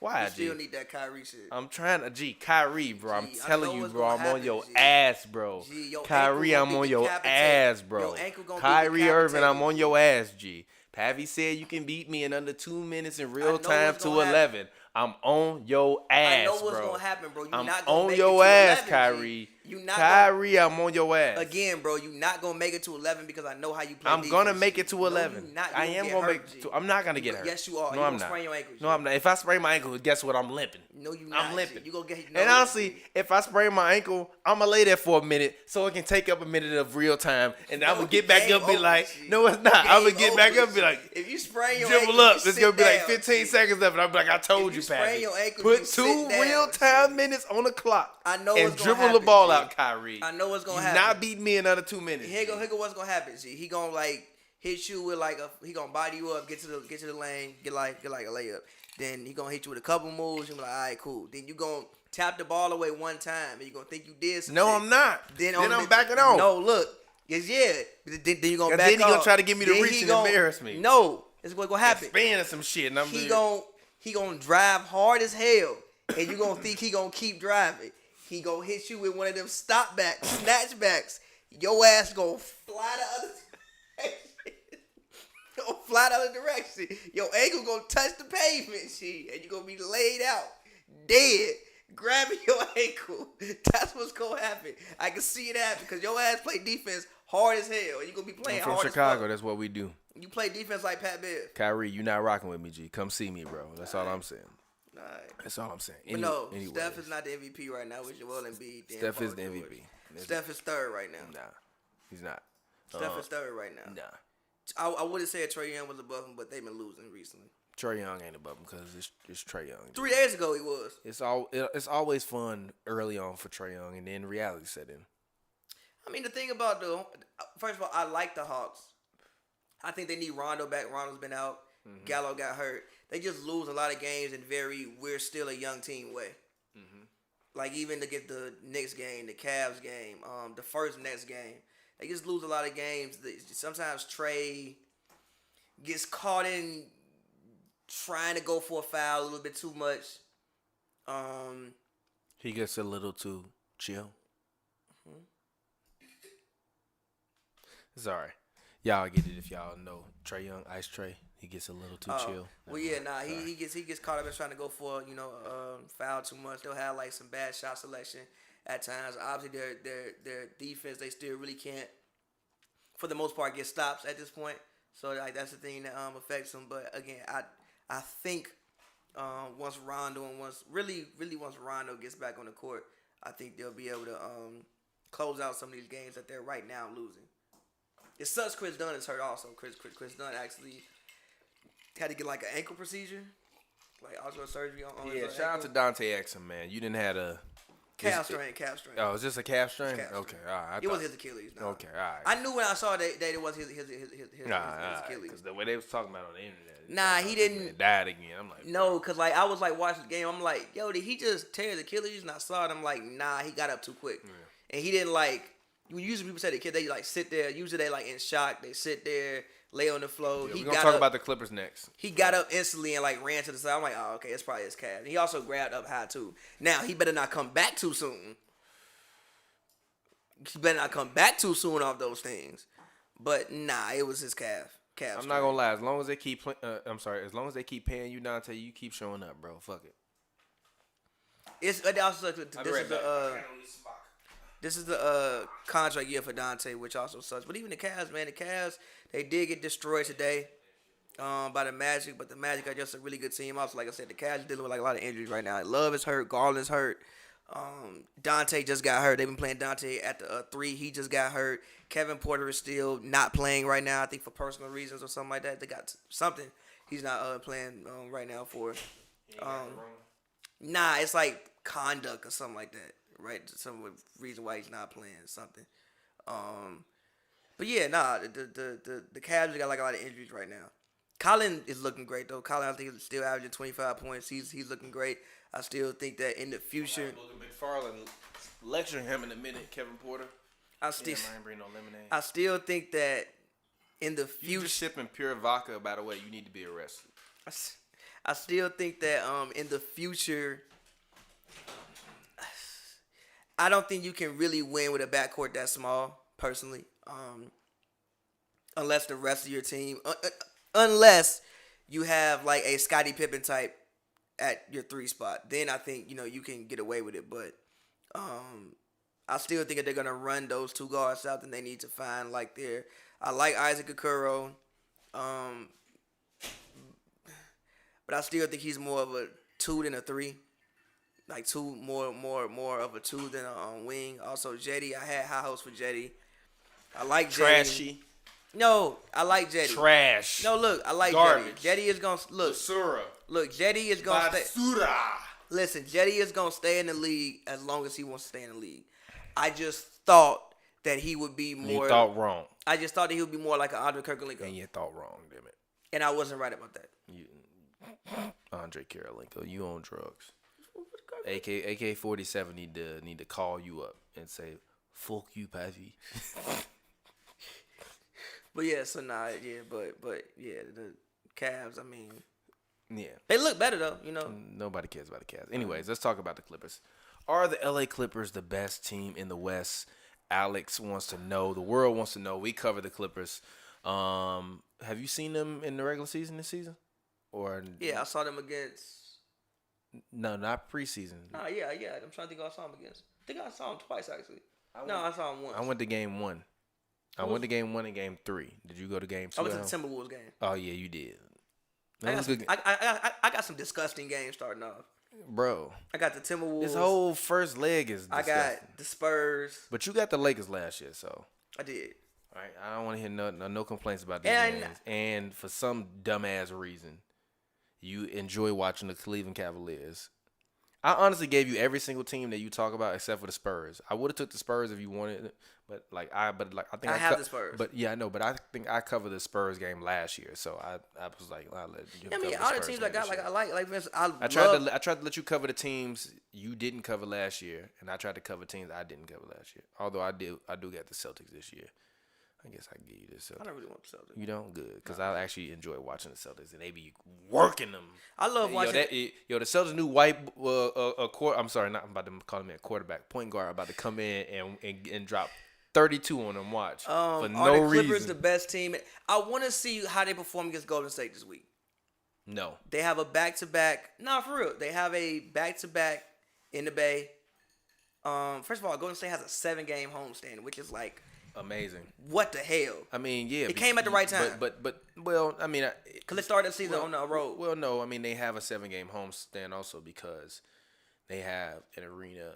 Why, G? You still need that Kyrie shit. I'm trying to, Kyrie, bro. I'm telling you, bro. I'm on your ass, bro. Kyrie, I'm on your ass, bro. Kyrie Irving, I'm on your ass, G. Pavy said you can beat me in under 2 minutes in real time to 11. I'm on your ass, bro. I know what's gonna happen, bro. I'm on your ass, Kyrie. Kyrie, I'm on your ass. Again, bro, you not gonna make it to 11 because I know how you play. I'm gonna make it to 11. No, I am gonna make it to. I'm not gonna get hurt. Yes, you are. No, I'm not. Sprain your ankle, no, I'm not. If I sprain my ankle, guess what? I'm limping. No, you not. I'm limping. You gonna get. And honestly, if I sprain my ankle, I'm gonna lay there for a minute so it can take up a minute of real time, and I'm gonna get back up and be like, no, it's not. I'm gonna get back up and be like, if you sprain your dribble ankle, up. It's gonna be like 15 seconds left, and I'm like, I told you, Pavy. Put 2 real time minutes on the clock. I know and dribble the ball out, Kyrie. I know what's gonna happen. Not beat me in under 2 minutes. Here go what's gonna happen. G. He gonna like hit you with he gonna body you up, get to the lane, get like a layup. Then he gonna hit you with a couple moves. You be like, all right, cool. Then you gonna tap the ball away one time, and you gonna think you did something. No, I'm not. Then I'm backing off. No, look, yes, yeah. Then you gonna back off. Then he gonna try to get me to reach and embarrass me. No, this is what's gonna happen. Expand some shit. And he gonna drive hard as hell, and you gonna think he gonna keep driving. He gonna hit you with one of them stop backs, snatch backs. Your ass gonna fly the other direction. Fly the other direction. Your ankle gonna touch the pavement, and you gonna be laid out, dead, grabbing your ankle. That's what's gonna happen. I can see it happen because your ass play defense hard as hell, and you gonna be playing hard. I'm from Chicago. That's what we do. You play defense like Pat Bev. Kyrie, you not rocking with me, G. Come see me, bro. That's all I'm saying. Right. That's all I'm saying. But Steph is not the MVP right now. With Joel Embiid. Steph is the MVP. Steph is 3rd right now. Nah, he's not. Steph is 3rd right now. Nah. I wouldn't say Trae Young was above him, but they've been losing recently. Trae Young ain't above him because it's Trae Young. 3 days ago he was. It's always fun early on for Trae Young, and then reality set in. I mean, the thing about first of all, I like the Hawks. I think they need Rondo back. Rondo's been out. Mm-hmm. Gallo got hurt. They just lose a lot of games in we're still a young team way. Mm-hmm. Like even to get the Knicks game, the Cavs game, the first Nets game, they just lose a lot of games. Sometimes Trae gets caught in trying to go for a foul a little bit too much. He gets a little too chill. Mm-hmm. Sorry. Y'all get it if y'all know Trae Young, Ice Trae. He gets a little too chill. Well, yeah, he gets caught up in trying to go for foul too much. They'll have like some bad shot selection at times. Obviously, their defense they still really can't, for the most part, get stops at this point. So like that's the thing that affects them. But again, I think once Rondo and once Rondo gets back on the court, I think they'll be able to close out some of these games that they're right now losing. It sucks Chris Dunn is hurt also. Chris Dunn actually had to get like an ankle procedure, like ocular surgery on his shout out to Dante Exum, man. You didn't have a calf strain. Oh, it's just a calf strain? Calf okay, strain. all right. It was his Achilles. No. Okay, all right. I knew when I saw that it was his Achilles. Because the way they was talking about it on the internet. Nah, he didn't. Died again. I'm like, no, because like I was like watching the game. I'm like, yo, did he just tear his Achilles? And I saw it. I'm like, nah, he got up too quick. Yeah. And he didn't like. Usually people say the kid, they like sit there. Usually they like in shock. They sit there, lay on the floor. Yeah, we're going to talk about the Clippers next. He got up instantly and like ran to the side. I'm like, oh, okay, it's probably his calf. And he also grabbed up high too. Now, he better not come back too soon. He better not come back too soon off those things. But nah, it was his calf. I'm not going to lie. As long as they keep as long as they keep paying you, Dante, you keep showing up, bro. Fuck it. It also sucks. This is the contract year for Dante, which also sucks. But even the Cavs, man, they did get destroyed today by the Magic. But the Magic are just a really good team. Also, like I said, the Cavs are dealing with like a lot of injuries right now. Love is hurt. Garland's hurt. Dante just got hurt. They've been playing Dante at the 3. He just got hurt. Kevin Porter is still not playing right now. I think for personal reasons or something like that. They got something he's not playing right now for. Nah, it's like conduct or something like that. Right, some reason why he's not playing something, but yeah, nah, the Cavs got like a lot of injuries right now. Colin is looking great though. Colin, I think, is still averaging 25 points. He's looking great. I still think that in the future, McFarland lecturing him in a minute. Kevin Porter. I still think that in the future, you just sipping pure vodka. By the way, you need to be arrested. I still think that in the future. I don't think you can really win with a backcourt that small, personally, unless the rest of your team, unless you have like a Scottie Pippen type at your 3 spot. Then I think you can get away with it. But I still think that they're gonna run those 2 guards out, and they need to find like their. I like Isaac Okoro, but I still think he's more of a 2 than a 3. Like 2 more of a 2 than a wing. Also, Jetty. I had high hopes for Jetty. I like Jetty. Trashy. No, I like Jetty. Trash. No, look, I like Garbage. Jetty. Jetty is gonna look. Basura. Look, Jetty is gonna Basura. stay. Listen, Jetty is gonna stay in the league as long as he wants to stay in the league. I just thought that he would be more. You thought wrong. I just thought that he would be more like an Andre Kirilenko. And you thought wrong, damn it. And I wasn't right about that. Andre Kirilenko, you on drugs. AK-47 need to call you up and say, "Fuck you, Pavy." But yeah, so but yeah, the Cavs. I mean, yeah, they look better though. Nobody cares about the Cavs. Anyways, let's talk about the Clippers. Are the LA Clippers the best team in the West? Alex wants to know. The world wants to know. We cover the Clippers. Have you seen them in the regular season this season? Or yeah, I saw them against. No, not preseason. Yeah. I'm trying to think who I saw him against. I think I saw him twice actually. I saw him once. I went to game 1. I went to game 1 and game 3. Did you go to game 2? I went to the Timberwolves game. Oh yeah, you did. I got some disgusting games starting off. Bro, I got the Timberwolves. This whole first leg is disgusting. I got the Spurs. But you got the Lakers last year, so. I did. All right, I don't want to hear no complaints about these games. And for some dumbass reason, you enjoy watching the Cleveland Cavaliers. I honestly gave you every single team that you talk about except for the Spurs. I would have took the Spurs if you wanted it, but I think I have the Spurs. But yeah, I know. But I think I covered the Spurs game last year, so I was like, I'll let you. I mean, all the teams I got, I tried to let you cover the teams you didn't cover last year, and I tried to cover teams I didn't cover last year. Although I do get the Celtics this year. I guess I can give you the Celtics. I don't really want the Celtics. You don't? Good. Because I actually enjoy watching the Celtics, and they be working them. I love watching. The Celtics' new white I'm about to call him a quarterback, point guard, about to come in and drop 32 on them. Watch. For no are the Clippers reason. The best team? I want to see how they perform against Golden State this week. No. They have a back-to-back. No, for real. They have a back-to-back in the Bay. First of all, Golden State has a 7-game homestand, which is like amazing. What the hell? I mean, yeah. It came at the right time. But well, I mean. Because they started the season on the road. Well, no. I mean, they have a 7-game homestand also because they have an arena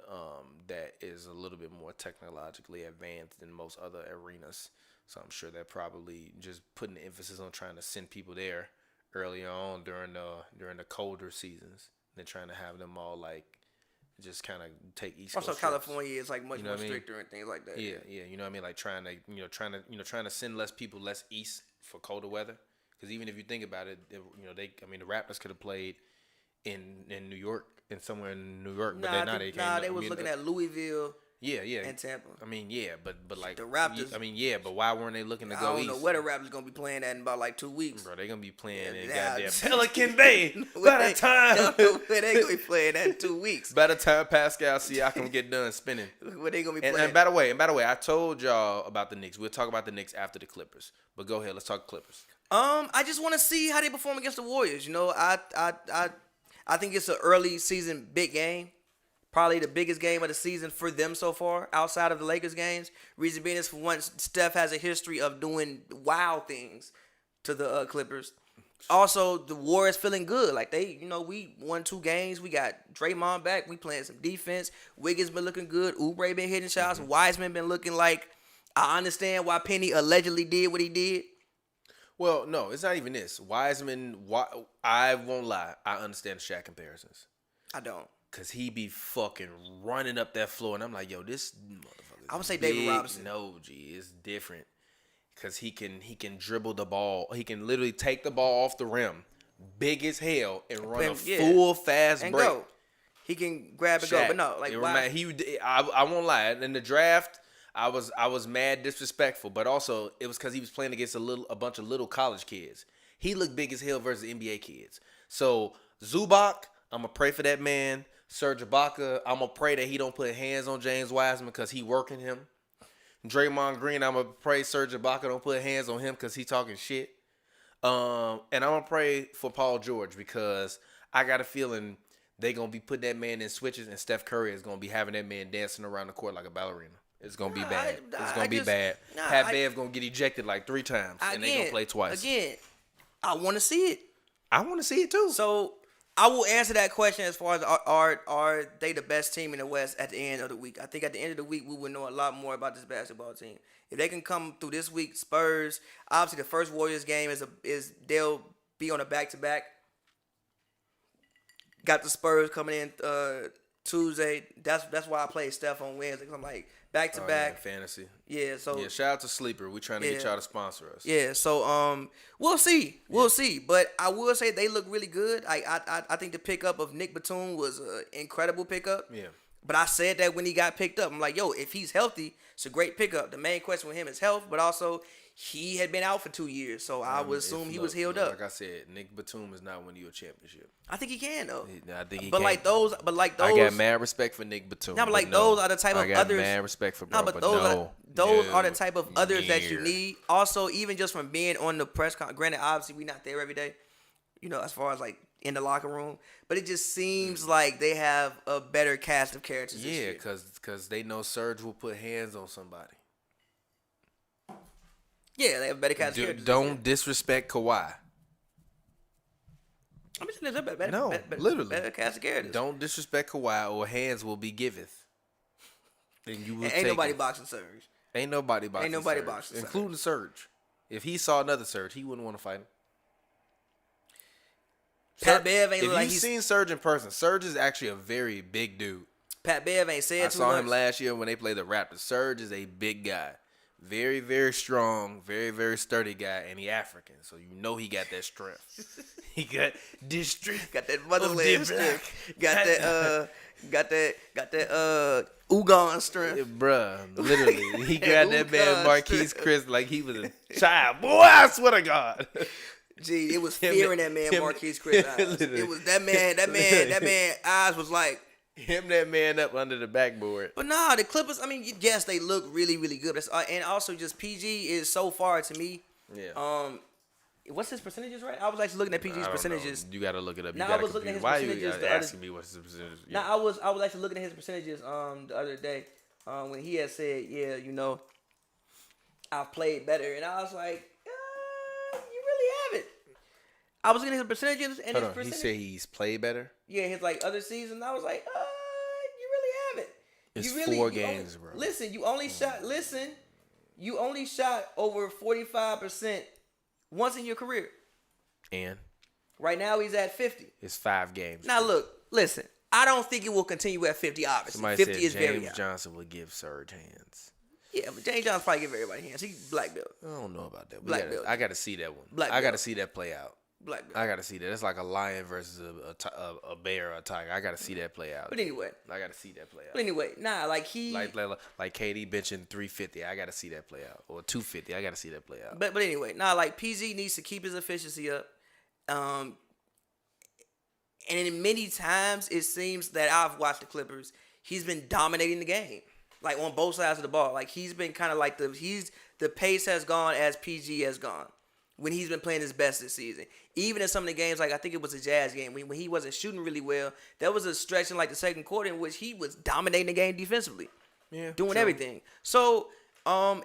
that is a little bit more technologically advanced than most other arenas. So I'm sure they're probably just putting the emphasis on trying to send people there early on during the colder seasons. They're trying to have them all like just kind of take East Coast. Also, California is like much more stricter and things like that. Yeah, you know what I mean. Like trying to send less people less east for colder weather. Because even if you think about it, the Raptors could have played in New York and somewhere in New York, but they was looking at Louisville. Yeah, and Tampa. I mean, yeah, but like the Raptors. I mean, yeah, but why weren't they looking to go east? I don't know where the Raptors gonna be playing at in about like 2 weeks. Bro, they gonna be playing in goddamn Pelican Bay by the time. Where they gonna be playing at in 2 weeks? By the time Pascal Siakam get done spinning. Where they gonna be playing? And by the way, I told y'all about the Knicks. We'll talk about the Knicks after the Clippers. But go ahead, let's talk Clippers. I just want to see how they perform against the Warriors. You know, I think it's an early season big game. Probably the biggest game of the season for them so far, outside of the Lakers games. Reason being is for once, Steph has a history of doing wild things to the Clippers. Also, the Warriors feeling good. Like we won 2 games. We got Draymond back. We playing some defense. Wiggins been looking good. Oubre been hitting shots. Wiseman been looking like, I understand why Penny allegedly did what he did. Well, no, it's not even this. Wiseman, I won't lie. I understand the Shaq comparisons. I don't. Because he be fucking running up that floor. And I'm like, yo, this motherfucker. I would say David Robinson. No, it's different. Because he can dribble the ball. He can literally take the ball off the rim, big as hell, and run a full fast break. Go. He can grab and go. But no, like, I won't lie. In the draft, I was mad disrespectful. But also, it was because he was playing against a bunch of little college kids. He looked big as hell versus NBA kids. So, Zubac, I'm going to pray for that man. Serge Ibaka, I'm going to pray that he don't put hands on James Wiseman because he working him. Draymond Green, I'm going to pray Serge Ibaka don't put hands on him because he talking shit. And I'm going to pray for Paul George because I got a feeling they going to be putting that man in switches and Steph Curry is going to be having that man dancing around the court like a ballerina. It's going to be bad. It's going to be bad. Pat Bev going to get ejected like 3 times and they going to play twice. Again, I want to see it. I want to see it too. So I will answer that question as far as are they the best team in the West at the end of the week. I think at the end of the week we will know a lot more about this basketball team. If they can come through this week, Spurs, obviously the first Warriors game is they'll be on a back-to-back. Got the Spurs coming in Tuesday. That's why I played Steph on Wednesday. I'm like back-to-back. Fantasy. Yeah, so shout out to Sleeper. We trying to get y'all to sponsor us. Yeah, so we'll see. We'll see. But I will say they look really good. I think the pickup of Nick Batum was an incredible pickup. Yeah. But I said that when he got picked up. I'm like, yo, if he's healthy, it's a great pickup. The main question with him is health, but also he had been out for 2 years, so I would assume he was healed up. Like I said, Nick Batum is not winning you a championship. I think he can though. I think he but can. like those, I got mad respect for Nick Batum. No, but those are the type of others. I got mad respect for bro, but those are the type of others that you need. Also, even just from being on the press conference, granted, obviously we not there every day, as far as like in the locker room, but it just seems like they have a better cast of characters. Yeah, because they know Serge will put hands on somebody. Yeah, they have better cast of characters. Don't disrespect Kawhi. I'm just saying there's literally better cast of characters. Don't disrespect Kawhi or hands will be giveth. Then you will ain't nobody boxing Serge. Ain't nobody boxing Serge, including Serge. If he saw another Serge, he wouldn't want to fight him. Pat Bev ain't if like you've seen Serge in person, Serge is actually a very big dude. Pat Bev ain't said too much. I saw him last year when they played the Raptors. Serge is a big guy. Very, very strong, very, very sturdy guy, and he African, so you know he got that strength. He got this strength. Got that motherland strength. Got that Ugan strength. Yeah, bruh, literally. He grabbed that man Marquise Chris like he was a child. Boy, I swear to God. Gee, it was fear in that man Marquise Chris eyes. It was that man eyes was like him that man up under the backboard. But nah, the Clippers, I mean, yes, they look really, really good. And also just PG is so far to me. Yeah. What's his percentages, right? I was actually looking at PG's percentages. You got to look it up. I was looking at his percentages. Why are you asking me what's his percentages? Yeah. I was actually looking at his percentages the other day when he had said, yeah, I've played better. And I was like, you really haven't. I was looking at his percentages and his percentages. He said he's played better? Yeah, his other season. I was like, you really haven't. It's 4 games, bro. Listen, you only shot over 45% once in your career. And Right now he's at 50. It's 5 games. Now look, listen. I don't think it will continue at 50. Obviously, Somebody 50 said is very James high. Johnson would give Serge hands. Yeah, but James Johnson probably give everybody hands. He's black belt. I don't know about that. Black belt. I got to see that one. Black I got to belt. see that play out. Black belt. I got to see that. It's like a lion versus a bear or a tiger. I got to see that play out. But anyway. I got to see that play out. But anyway, like he... Like KD benching 350. I got to see that play out. Or 250. I got to see that play out. But anyway, like PG needs to keep his efficiency up. And in many times, it seems that I've watched the Clippers, he's been dominating the game. Like on both sides of the ball. Like he's been kind of like the pace has gone as PG has gone. When he's been playing his best this season. Even in some of the games, like I think it was a Jazz game, when he wasn't shooting really well, there was a stretch in like the second quarter in which he was dominating the game defensively. Yeah. Doing everything. So,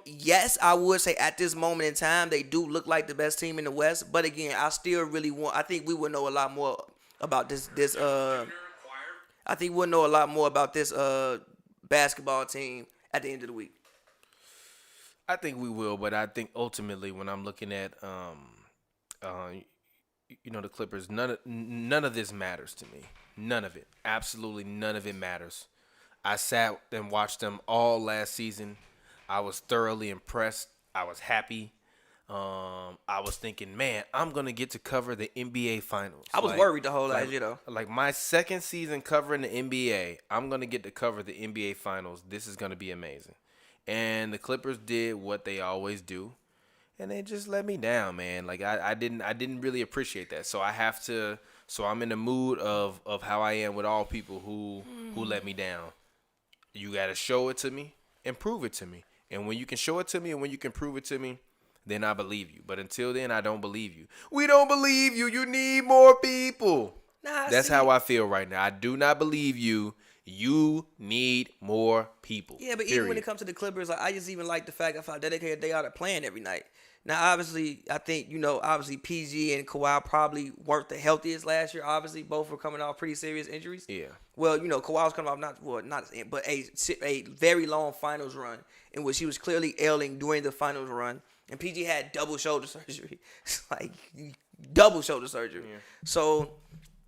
yes, I would say at this moment in time, they do look like the best team in the West. But again, I think we would know a lot more about this I think we'll know a lot more about this basketball team at the end of the week. I think we will, but I think ultimately when I'm looking at the Clippers, none of this matters to me. None of it. Absolutely none of it matters. I sat and watched them all last season. I was thoroughly impressed. I was happy. I was thinking, man, I'm going to get to cover the NBA Finals. I was worried the whole last year, though. Like my second season covering the NBA, I'm going to get to cover the NBA Finals. This is going to be amazing. And the Clippers did what they always do, and they just let me down, man. Like I didn't really appreciate that. So I'm in the mood of how I am with all people who let me down. You got to show it to me and prove it to me. And when you can show it to me and when you can prove it to me, then I believe you. But until then, I don't believe you. We don't believe you. You need more people. That's how I feel right now. I do not believe you. You need more people. Yeah, but even when it comes to the Clippers, like, I just even like the fact of how dedicated they are to playing every night. Now, obviously, I think, obviously PG and Kawhi probably weren't the healthiest last year. Obviously, both were coming off pretty serious injuries. Yeah. Well, Kawhi was coming off but a very long finals run in which he was clearly ailing during the finals run. And PG had double shoulder surgery. It's like double shoulder surgery. Yeah. So...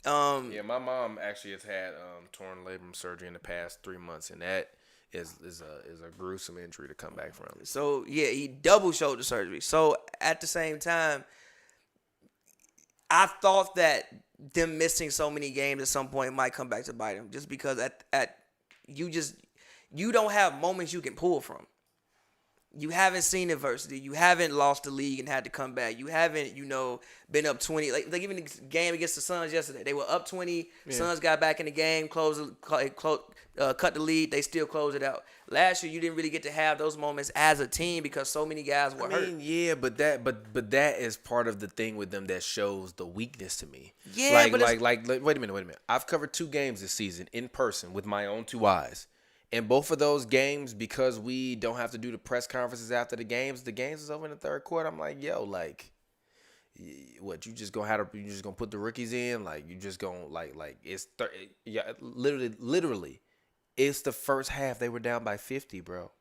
my mom actually has had torn labrum surgery in the past 3 months, and that is a gruesome injury to come back from. So he double shoulder surgery. So at the same time, I thought that them missing so many games at some point might come back to bite him, just because you don't have moments you can pull from. You haven't seen adversity. You haven't lost the league and had to come back. You haven't, been up 20. Like even the game against the Suns yesterday, they were up 20. Yeah. Suns got back in the game, cut the lead. They still closed it out. Last year, you didn't really get to have those moments as a team because so many guys were hurt. Yeah, but that is part of the thing with them that shows the weakness to me. Yeah, like wait a minute. I've covered 2 games this season in person with my own 2 eyes. And both of those games, because we don't have to do the press conferences after the games is over in the third quarter. I'm like, yo, like, what, you just gonna put the rookies in? Like, you just gonna it's literally, it's the first half. They were down by 50, bro.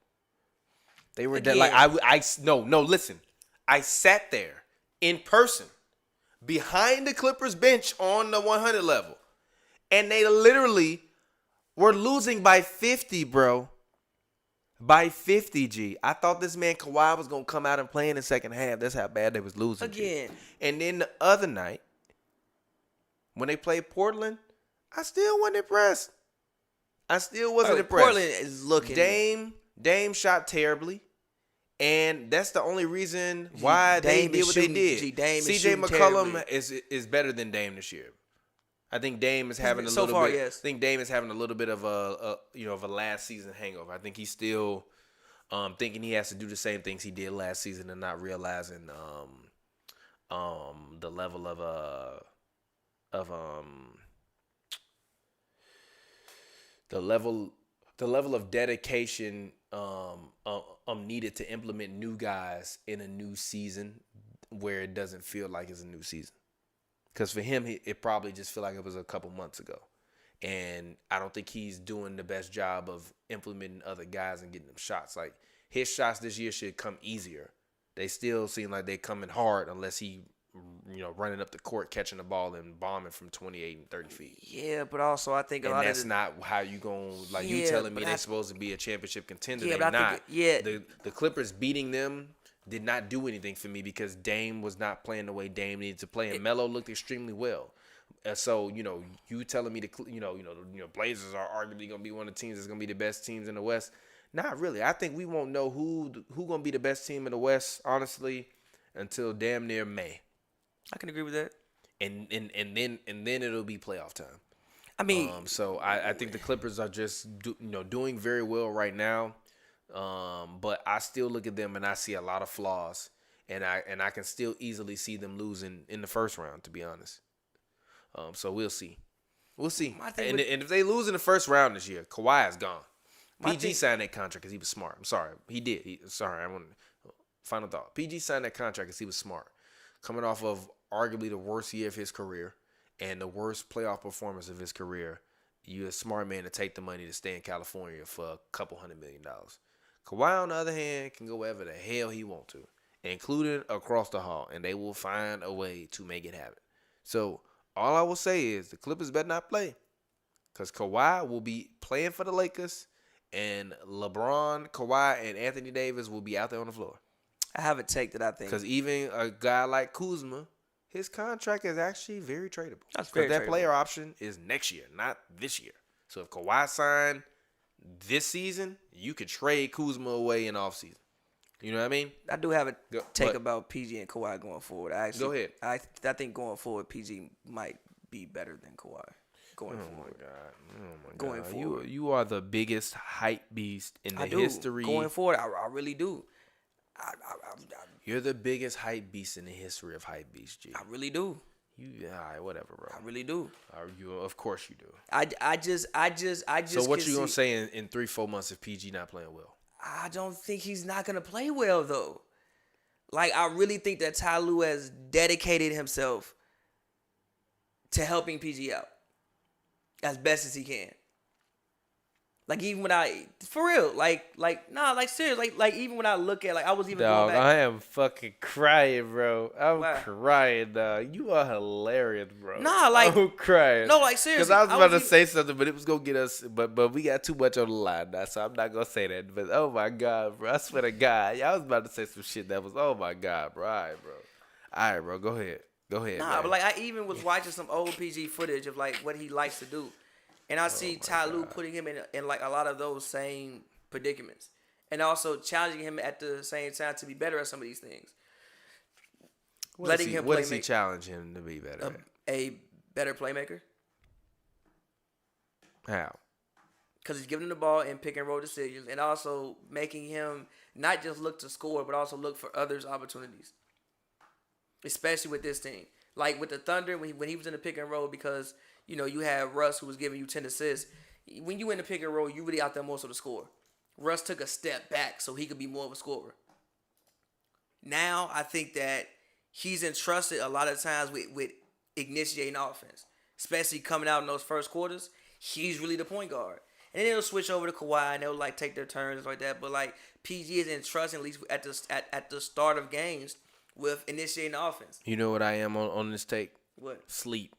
They were down. Like, listen. I sat there in person behind the Clippers bench on the 100 level, and they literally. We're losing by 50, bro. By 50, G. I thought this man Kawhi was going to come out and play in the second half. That's how bad they was losing. Again. G. And then the other night, when they played Portland, I still wasn't impressed. Impressed. Portland is looking. Dame shot terribly. And that's the only reason why they did what they did. CJ McCollum is better than Dame this year. I think Dame is having a little bit. Yes. I think Dame is having a little bit of a last season hangover. I think he's still thinking he has to do the same things he did last season and not realizing the level of dedication needed to implement new guys in a new season where it doesn't feel like it's a new season. Because for him, it probably just feel like it was a couple months ago. And I don't think he's doing the best job of implementing other guys and getting them shots. Like, his shots this year should come easier. They still seem like they're coming hard unless he running up the court, catching the ball, and bombing from 28 and 30 feet. Yeah, but also I think that's not how you going to, you telling me they're supposed to be a championship contender. Yeah, they're not. The Clippers beating them did not do anything for me because Dame was not playing the way Dame needed to play, and Melo looked extremely well. So, you telling me the Blazers are arguably going to be one of the teams that's going to be the best teams in the West? Not really. I think we won't know who going to be the best team in the West, honestly, until damn near May. I can agree with that. And then it'll be playoff time. I mean, so I think the Clippers are just doing very well right now. But I still look at them and I see a lot of flaws, and I can still easily see them losing in the first round, to be honest. So we'll see. And if they lose in the first round this year, Kawhi is gone. PG signed that contract because he was smart. I'm sorry. He did. Final thought. PG signed that contract because he was smart. Coming off of arguably the worst year of his career and the worst playoff performance of his career, you're a smart man to take the money to stay in California for a couple $100 million. Kawhi, on the other hand, can go wherever the hell he wants to, including across the hall, and they will find a way to make it happen. So all I will say is the Clippers better not play because Kawhi will be playing for the Lakers, and LeBron, Kawhi, and Anthony Davis will be out there on the floor. I have a take that I think. Because even a guy like Kuzma, his contract is actually very tradable. That's very tradable. That player option is next year, not this year. So if Kawhi signed this season, you could trade Kuzma away in offseason. You know what I mean? I do have a take about PG and Kawhi going forward. Go ahead. I think going forward, PG might be better than Kawhi. Going forward. Oh my God. Going forward. You are the biggest hype beast in the history. Going forward, I really do. You're the biggest hype beast in the history of hype beasts, G. I really do. Whatever, bro. I really do. Of course you do. I just. So what you gonna say in 3-4 months if PG not playing well? I don't think he's not gonna play well though. Like I really think that Ty Lue has dedicated himself to helping PG out as best as he can. Like even when for real, seriously, like even when I look at, I was even going back. I am fucking crying, bro. I'm crying, dog. You are hilarious, bro. I'm crying. No, seriously. Because I was about to say something, but it was gonna get us. But we got too much on the line now, so I'm not gonna say that. But oh my God, bro! I swear to God, I was about to say some shit that was oh my God, bro. All right, bro. Go ahead. Nah, man. But I even was watching some old PG footage of what he likes to do. And I see Ty Lue putting him in a lot of those same predicaments. And also challenging him at the same time to be better at some of these things. What does he challenge him to be better at? A better playmaker. How? Because he's giving him the ball in pick and roll decisions. And also making him not just look to score, but also look for others' opportunities. Especially with this team. Like with the Thunder, when he was in the pick and roll, because you had Russ who was giving you 10 assists. When you in the pick and roll, you really out there most of the score. Russ took a step back so he could be more of a scorer. Now I think that he's entrusted a lot of times with initiating offense, especially coming out in those first quarters. He's really the point guard, and then it'll switch over to Kawhi and they'll take their turns like that. But PG is entrusted at least at the start of games with initiating the offense. You know what I am on this take? What? Sleep.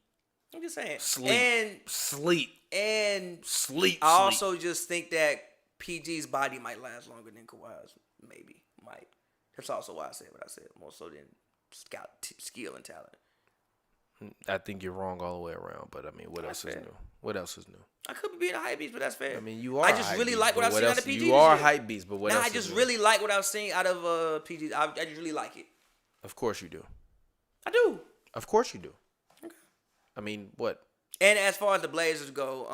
I'm just saying. Sleep. I also just think that PG's body might last longer than Kawhi's. Maybe. Might. That's also why I said what I said. More so than skill and talent. I think you're wrong all the way around. But, I mean, what else is new? I could be being a hype beast, but that's fair. I mean, you are I just really like what I've seen out of PG. You are a hype beast, but what else I just really like what I've seen out of PG. I just really like it. Of course you do. I do. Of course you do. Okay. I mean, what? And as far as the Blazers go,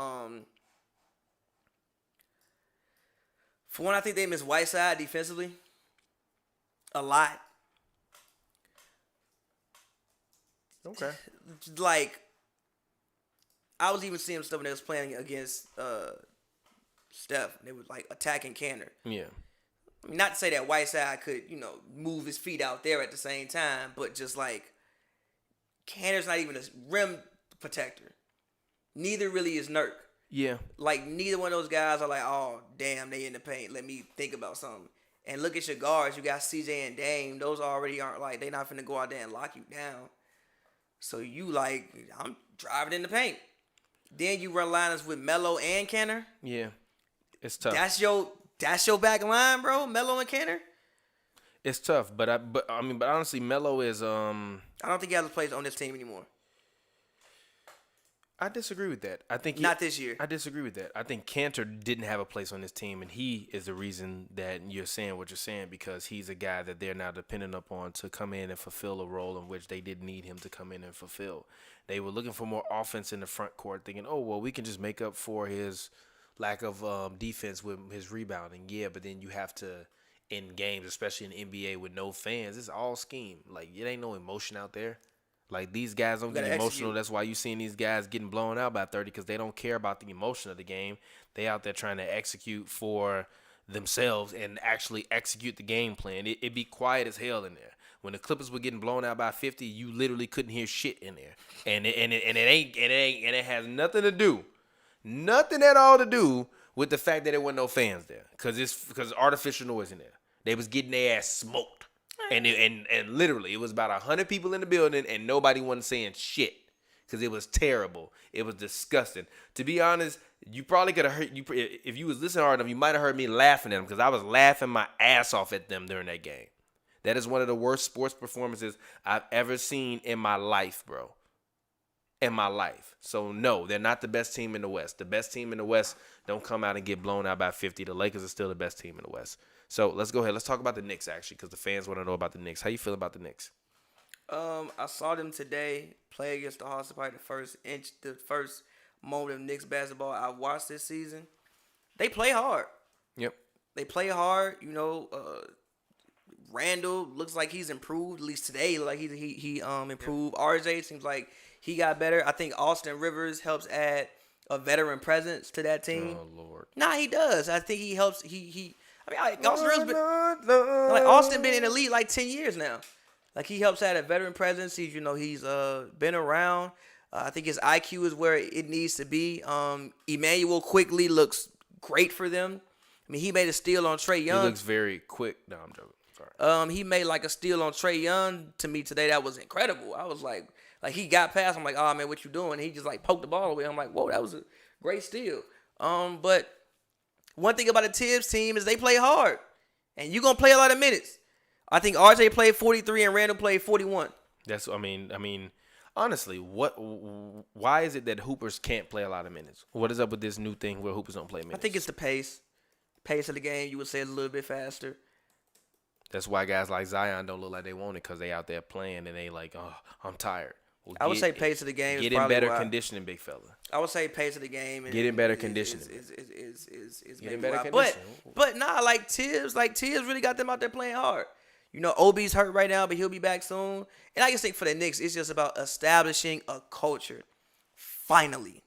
for one, I think they miss Whiteside defensively a lot. Okay. I was even seeing stuff when they was playing against Steph. They were attacking Canner. Yeah. I mean, not to say that Whiteside could, move his feet out there at the same time, but just Canner's not even a rim protector. Neither really is Nurk. Yeah. Neither one of those guys are oh, damn, they in the paint. Let me think about something. And look at your guards. You got CJ and Dame. Those already aren't like, they not finna go out there and lock you down. So you like, I'm driving in the paint. Then you run lineups with Melo and Kenner. Yeah, it's tough. That's your back line, bro. Melo and Kenner. It's tough, but honestly, Melo is I don't think he has a place on this team anymore. I disagree with that. I think not this year. I disagree with that. I think Cantor didn't have a place on this team, and he is the reason that you're saying what you're saying, because he's a guy that they're now dependent upon to come in and fulfill a role in which they didn't need him to come in and fulfill. They were looking for more offense in the front court, thinking, oh, well, we can just make up for his lack of defense with his rebounding. Yeah, but then you have to, in games, especially in the NBA with no fans, it's all scheme. Like, it ain't no emotion out there. Like, these guys don't get emotional. Execute. That's why you seeing these guys getting blown out by 30, because they don't care about the emotion of the game. They out there trying to execute for themselves and actually execute the game plan. It'd be quiet as hell in there. When the Clippers were getting blown out by 50, you literally couldn't hear shit in there. And it has nothing at all to do with the fact that there were no fans there, because artificial noise in there. They was getting their ass smoked. And literally, it was about 100 people in the building, and nobody wasn't saying shit because it was terrible. It was disgusting. To be honest, you probably could have heard, if you was listening hard enough, you might have heard me laughing at them, because I was laughing my ass off at them during that game. That is one of the worst sports performances I've ever seen in my life, bro. In my life. So, no, they're not the best team in the West. The best team in the West don't come out and get blown out by 50. The Lakers are still the best team in the West. So let's go ahead. Let's talk about the Knicks, actually, because the fans want to know about the Knicks. How you feel about the Knicks? I saw them today play against the Hawks. Probably the first moment of Knicks basketball I watched this season. They play hard. Yep. They play hard. You know, Randall looks like he's improved, at least today. Like he improved. Yep. RJ seems like he got better. I think Austin Rivers helps add a veteran presence to that team. Oh Lord. Nah, he does. I think he helps. Austin been in the league like 10 years now. Like, he helps add a veteran presence. He's been around. I think his IQ is where it needs to be. Emmanuel quickly looks great for them. I mean, he made a steal on Trae Young. He looks very quick. No, I'm joking. Sorry. He made like a steal on Trae Young to me today. That was incredible. I was like he got past. I'm like, oh man, what you doing? And he just like poked the ball away. I'm like, whoa, that was a great steal. But one thing about the Tibbs team is they play hard, and you're gonna play a lot of minutes. I think RJ played 43 and Randall played 41. Honestly, why is it that Hoopers can't play a lot of minutes? What is up with this new thing where Hoopers don't play minutes? I think it's the pace of the game. You would say it's a little bit faster. That's why guys like Zion don't look like they want it, because they out there playing and they like, oh, I'm tired. Well, I would say pace of the game. Get in better conditioning, big fella. I would say pace of the game. Get in better conditioning. Is get in better conditioning. But nah, like Tibbs really got them out there playing hard. You know, Obi's hurt right now, but he'll be back soon. And I just think for the Knicks, it's just about establishing a culture. Finally.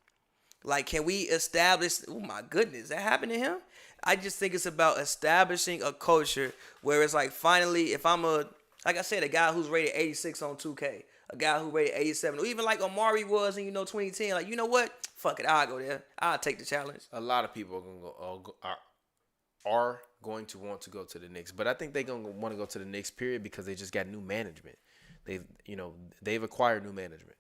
Like, can we establish, oh my goodness, that happened to him? I just think it's about establishing a culture where it's like, finally, if I'm like I said, a guy who's rated 86 on 2K, a guy who rated 87, or even like Amari was in, 2010, like, you know what? Fuck it, I'll go there. I'll take the challenge. A lot of people are going to want to go to the Knicks, but I think they're going to want to go to the Knicks, period, because they just got new management. They've acquired new management.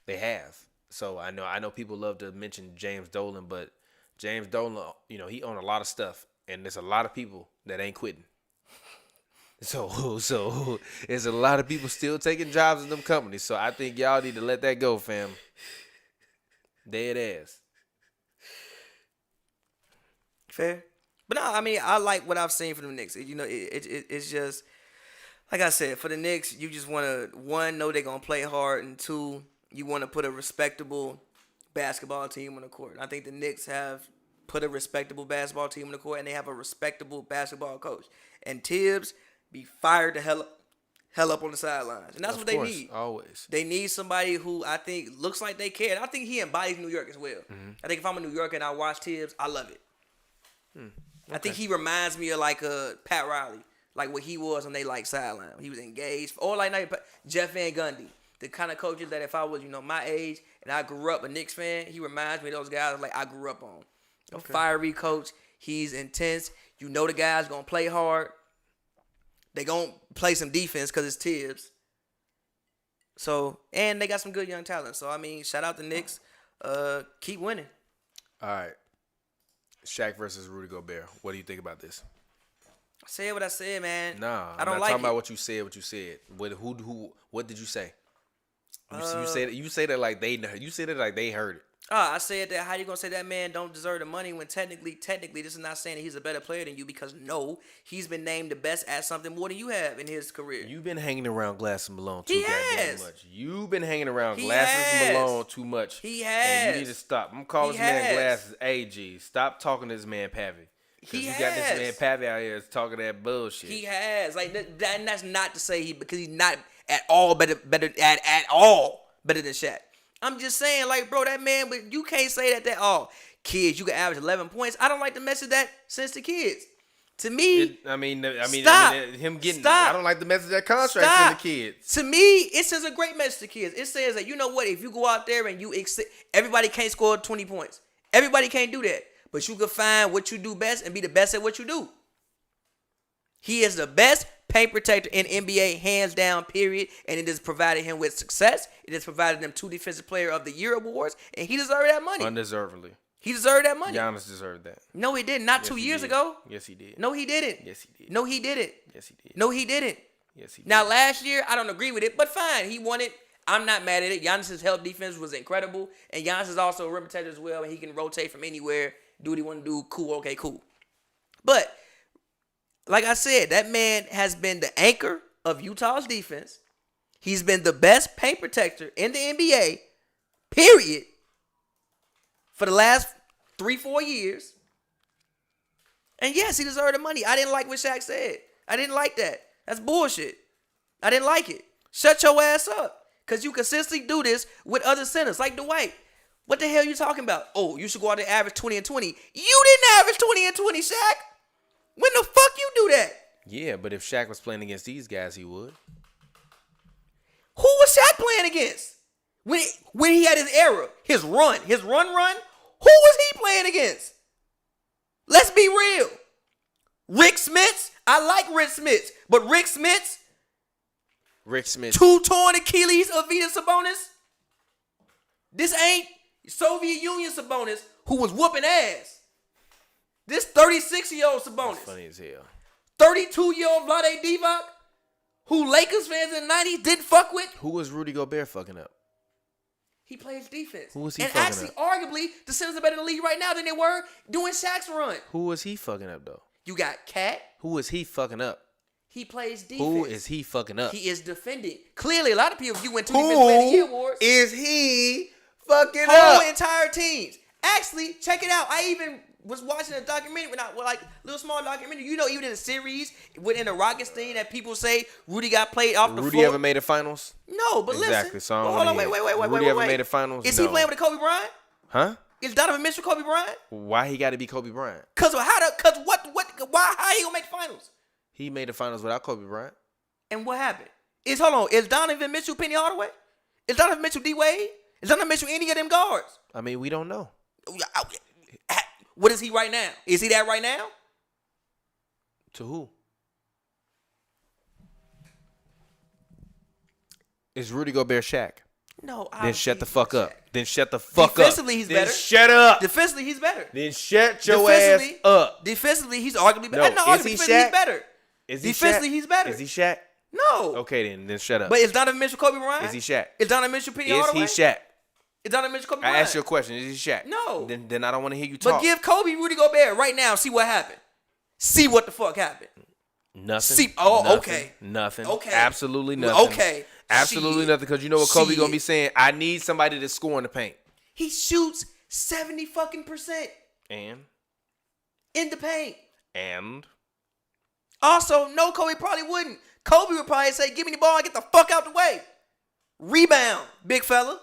They have. So I know people love to mention James Dolan, but James Dolan, he owned a lot of stuff, and there's a lot of people that ain't quitting. So there's a lot of people still taking jobs in them companies. So I think y'all need to let that go, fam. Dead ass. Fair. But no, I mean, I like what I've seen from the Knicks. It's just, like I said, for the Knicks, you just want to, one, know they're going to play hard, and two, you want to put a respectable basketball team on the court. I think the Knicks have put a respectable basketball team on the court, and they have a respectable basketball coach. And Tibbs be fired the hell up on the sidelines. And that's what they need. Always. They need somebody who I think looks like they care. And I think he embodies New York as well. Mm-hmm. I think if I'm a New Yorker and I watch Tibbs, I love it. Okay. I think he reminds me of like a Pat Riley, like what he was on they like sideline. He was engaged. Or like Jeff Van Gundy, the kind of coaches that if I was, my age and I grew up a Knicks fan, he reminds me of those guys like I grew up on. A fiery coach. He's intense. You know the guy's going to play hard. They going to play some defense because it's Tibbs. So, and they got some good young talent. So, I mean, shout out the Knicks. Keep winning. All right. Shaq versus Rudy Gobert. What do you think about this? I said what I said, man. Nah, I don't I'm not like talking it. about what you said. What did you say? You say that like they heard it. I said that. How you gonna say that man don't deserve the money when technically, this is not saying that he's a better player than you, because no, he's been named the best at something more than you have in his career. You've been hanging around Glass and Malone too goddamn much. You've been hanging around Glass and Malone too much. He has. And you need to stop. I'm calling this man Glasses. AG. Stop talking to this man Pavy. Because you got this man Pavy out here talking that bullshit. He has. Like that, and that's not to say because he's not at all better at all better than Shaq. I'm just saying, like, bro, that man, but you can't say that kids, you can average 11 points. I don't like the message that sends to kids. To me, him getting. Stop. I don't like the message that contract sends to kids. To me, it sends a great message to kids. It says that, you know what, if you go out there and everybody can't score 20 points. Everybody can't do that. But you can find what you do best and be the best at what you do. He is the best paint protector in NBA, hands down, period. And it has provided him with success. It has provided him 2 Defensive Player of the Year awards. And he deserved that money. Undeservedly. He deserved that money. Giannis deserved that. No, he didn't. Not 2 years ago. Yes, he did. No, he didn't. Yes, he did. No, he didn't. Yes, he did. No, he didn't. Yes, he did. Now, last year, I don't agree with it, but fine. He won it. I'm not mad at it. Giannis's help defense was incredible. And Giannis is also a rim protector as well. And he can rotate from anywhere, do what he want to do. Cool, okay, cool. But like I said, that man has been the anchor of Utah's defense. He's been the best paint protector in the NBA, period, for the last 3-4 years. And yes, he deserved the money. I didn't like what Shaq said. I didn't like that. That's bullshit. I didn't like it. Shut your ass up. Because you consistently do this with other centers like Dwight. What the hell are you talking about? Oh, you should go out there and average 20 and 20. You didn't average 20 and 20, Shaq. When the fuck you do that? Yeah, but if Shaq was playing against these guys, he would. Who was Shaq playing against? When he had his era, his run. Who was he playing against? Let's be real. Rick Smits. I like Rick Smits, but Rick Smits. 2 torn Achilles of Vita Sabonis. This ain't Soviet Union Sabonis who was whooping ass. This 36-year-old Sabonis. That's funny as hell. 32-year-old Vlade Divac, who Lakers fans in the 90s didn't fuck with. Who was Rudy Gobert fucking up? He plays defense. Who was he and fucking actually, up? arguably, the Simmons are better in the league right now than they were doing Shaq's run. Who was he fucking up, though? You got Cat. Who is he fucking up? He plays defense. Who is he fucking up? He is defending. Clearly, a lot of people, if you win 2 Defensive Player of the Year awards. Is he fucking whole up? entire teams. Actually, check it out. I even was watching a documentary, little small documentary. You know, even in the series, within the Rockets thing, that people say Rudy got played off the floor. Rudy ever made the finals? No, but exactly. listen. So hold on, wait. Rudy ever made the finals? Is he playing with Kobe Bryant? Huh? Is Donovan Mitchell Kobe Bryant? Why he got to be Kobe Bryant? How he gonna make the finals? He made the finals without Kobe Bryant. And what happened? Is Donovan Mitchell Penny Hardaway? Is Donovan Mitchell D Wade? Is Donovan Mitchell any of them guards? I mean, we don't know. What is he right now? Is he that right now? To who? Is Rudy Gobert Shaq? No. Then shut the fuck up. Then shut the fuck up. Defensively, he's better. Then shut up. Defensively, he's better. Then shut your ass up. Defensively, he's arguably better. No, is he Shaq? He's better. Is he defensively, Shaq? He's better. Is he Shaq? No. Okay, then shut up. But is Donovan Mitchell Kobe Bryant? Is he Shaq? Is Donovan Mitchell Penny Hardaway? Is he Shaq? Is Donovan Mitchell Kobe Bryant? I asked you a question. Is he Shaq? No. Then I don't want to hear you talk. But give Kobe Rudy Gobert right now. See what happened. See what the fuck happened. Nothing. Nothing, okay. Nothing. Okay. Absolutely nothing. Okay. Absolutely nothing. Because you know what Kobe gonna be saying? I need somebody to score in the paint. He shoots 70% And in the paint. And Also, no, Kobe probably wouldn't. Kobe would probably say, "Give me the ball and get the fuck out the way." Rebound, big fella,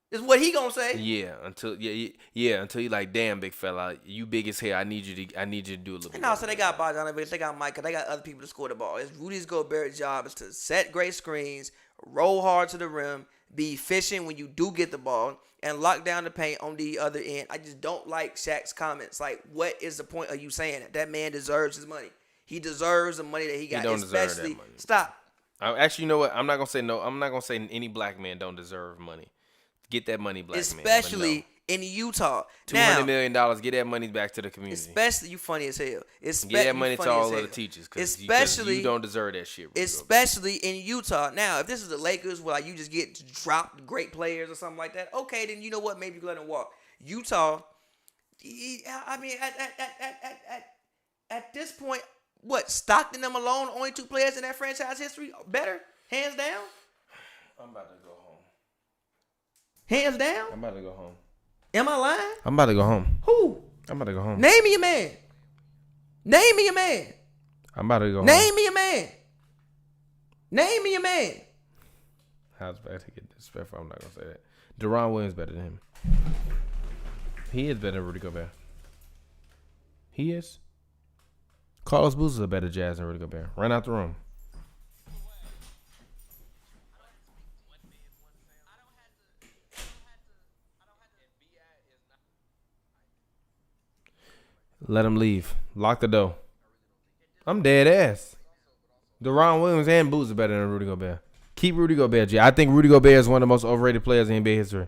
is what he gonna say. Yeah, until you like, damn, big fella, you big as hell. I need you to do a little bit. And also, they got Bogdanovich, they got Micah, they got other people to score the ball. It's Rudy Gobert's job is to set great screens, roll hard to the rim, be efficient when you do get the ball, and lock down the paint on the other end. I just don't like Shaq's comments. Like, what is the point of you saying that? That man deserves his money. He deserves the money that he got. He don't deserve that money. Stop. Actually, you know what? I'm not gonna say no. I'm not gonna say any black man don't deserve money. Get that money, black man. Especially in Utah. $200 million. Get that money back to the community. Especially, you funny as hell. Get that money to all of the teachers. Because you don't deserve that shit. Especially in Utah. Now, if this is the Lakers where like you just get dropped great players or something like that, okay, then you know what? Maybe you let them walk. Utah, I mean, at this point, what? Stockton them alone, only 2 players in that franchise history better? Hands down? I'm about to go home. Hands down? I'm about to go home. Am I lying? I'm about to go home. Who? I'm about to go home. Name me a man. Name me a man. I'm about to go home. Name me a man. Name me a man. How's bad to get disrespectful? I'm not going to say that. Deron Williams better than him. He is better than Rudy Gobert. He is. Carlos Boozer is a better Jazz than Rudy Gobert. Run out the room. Let him leave. Lock the door. I'm dead ass. Deron Williams and Boots are better than Rudy Gobert. Keep Rudy Gobert, G. I think Rudy Gobert is one of the most overrated players in NBA history.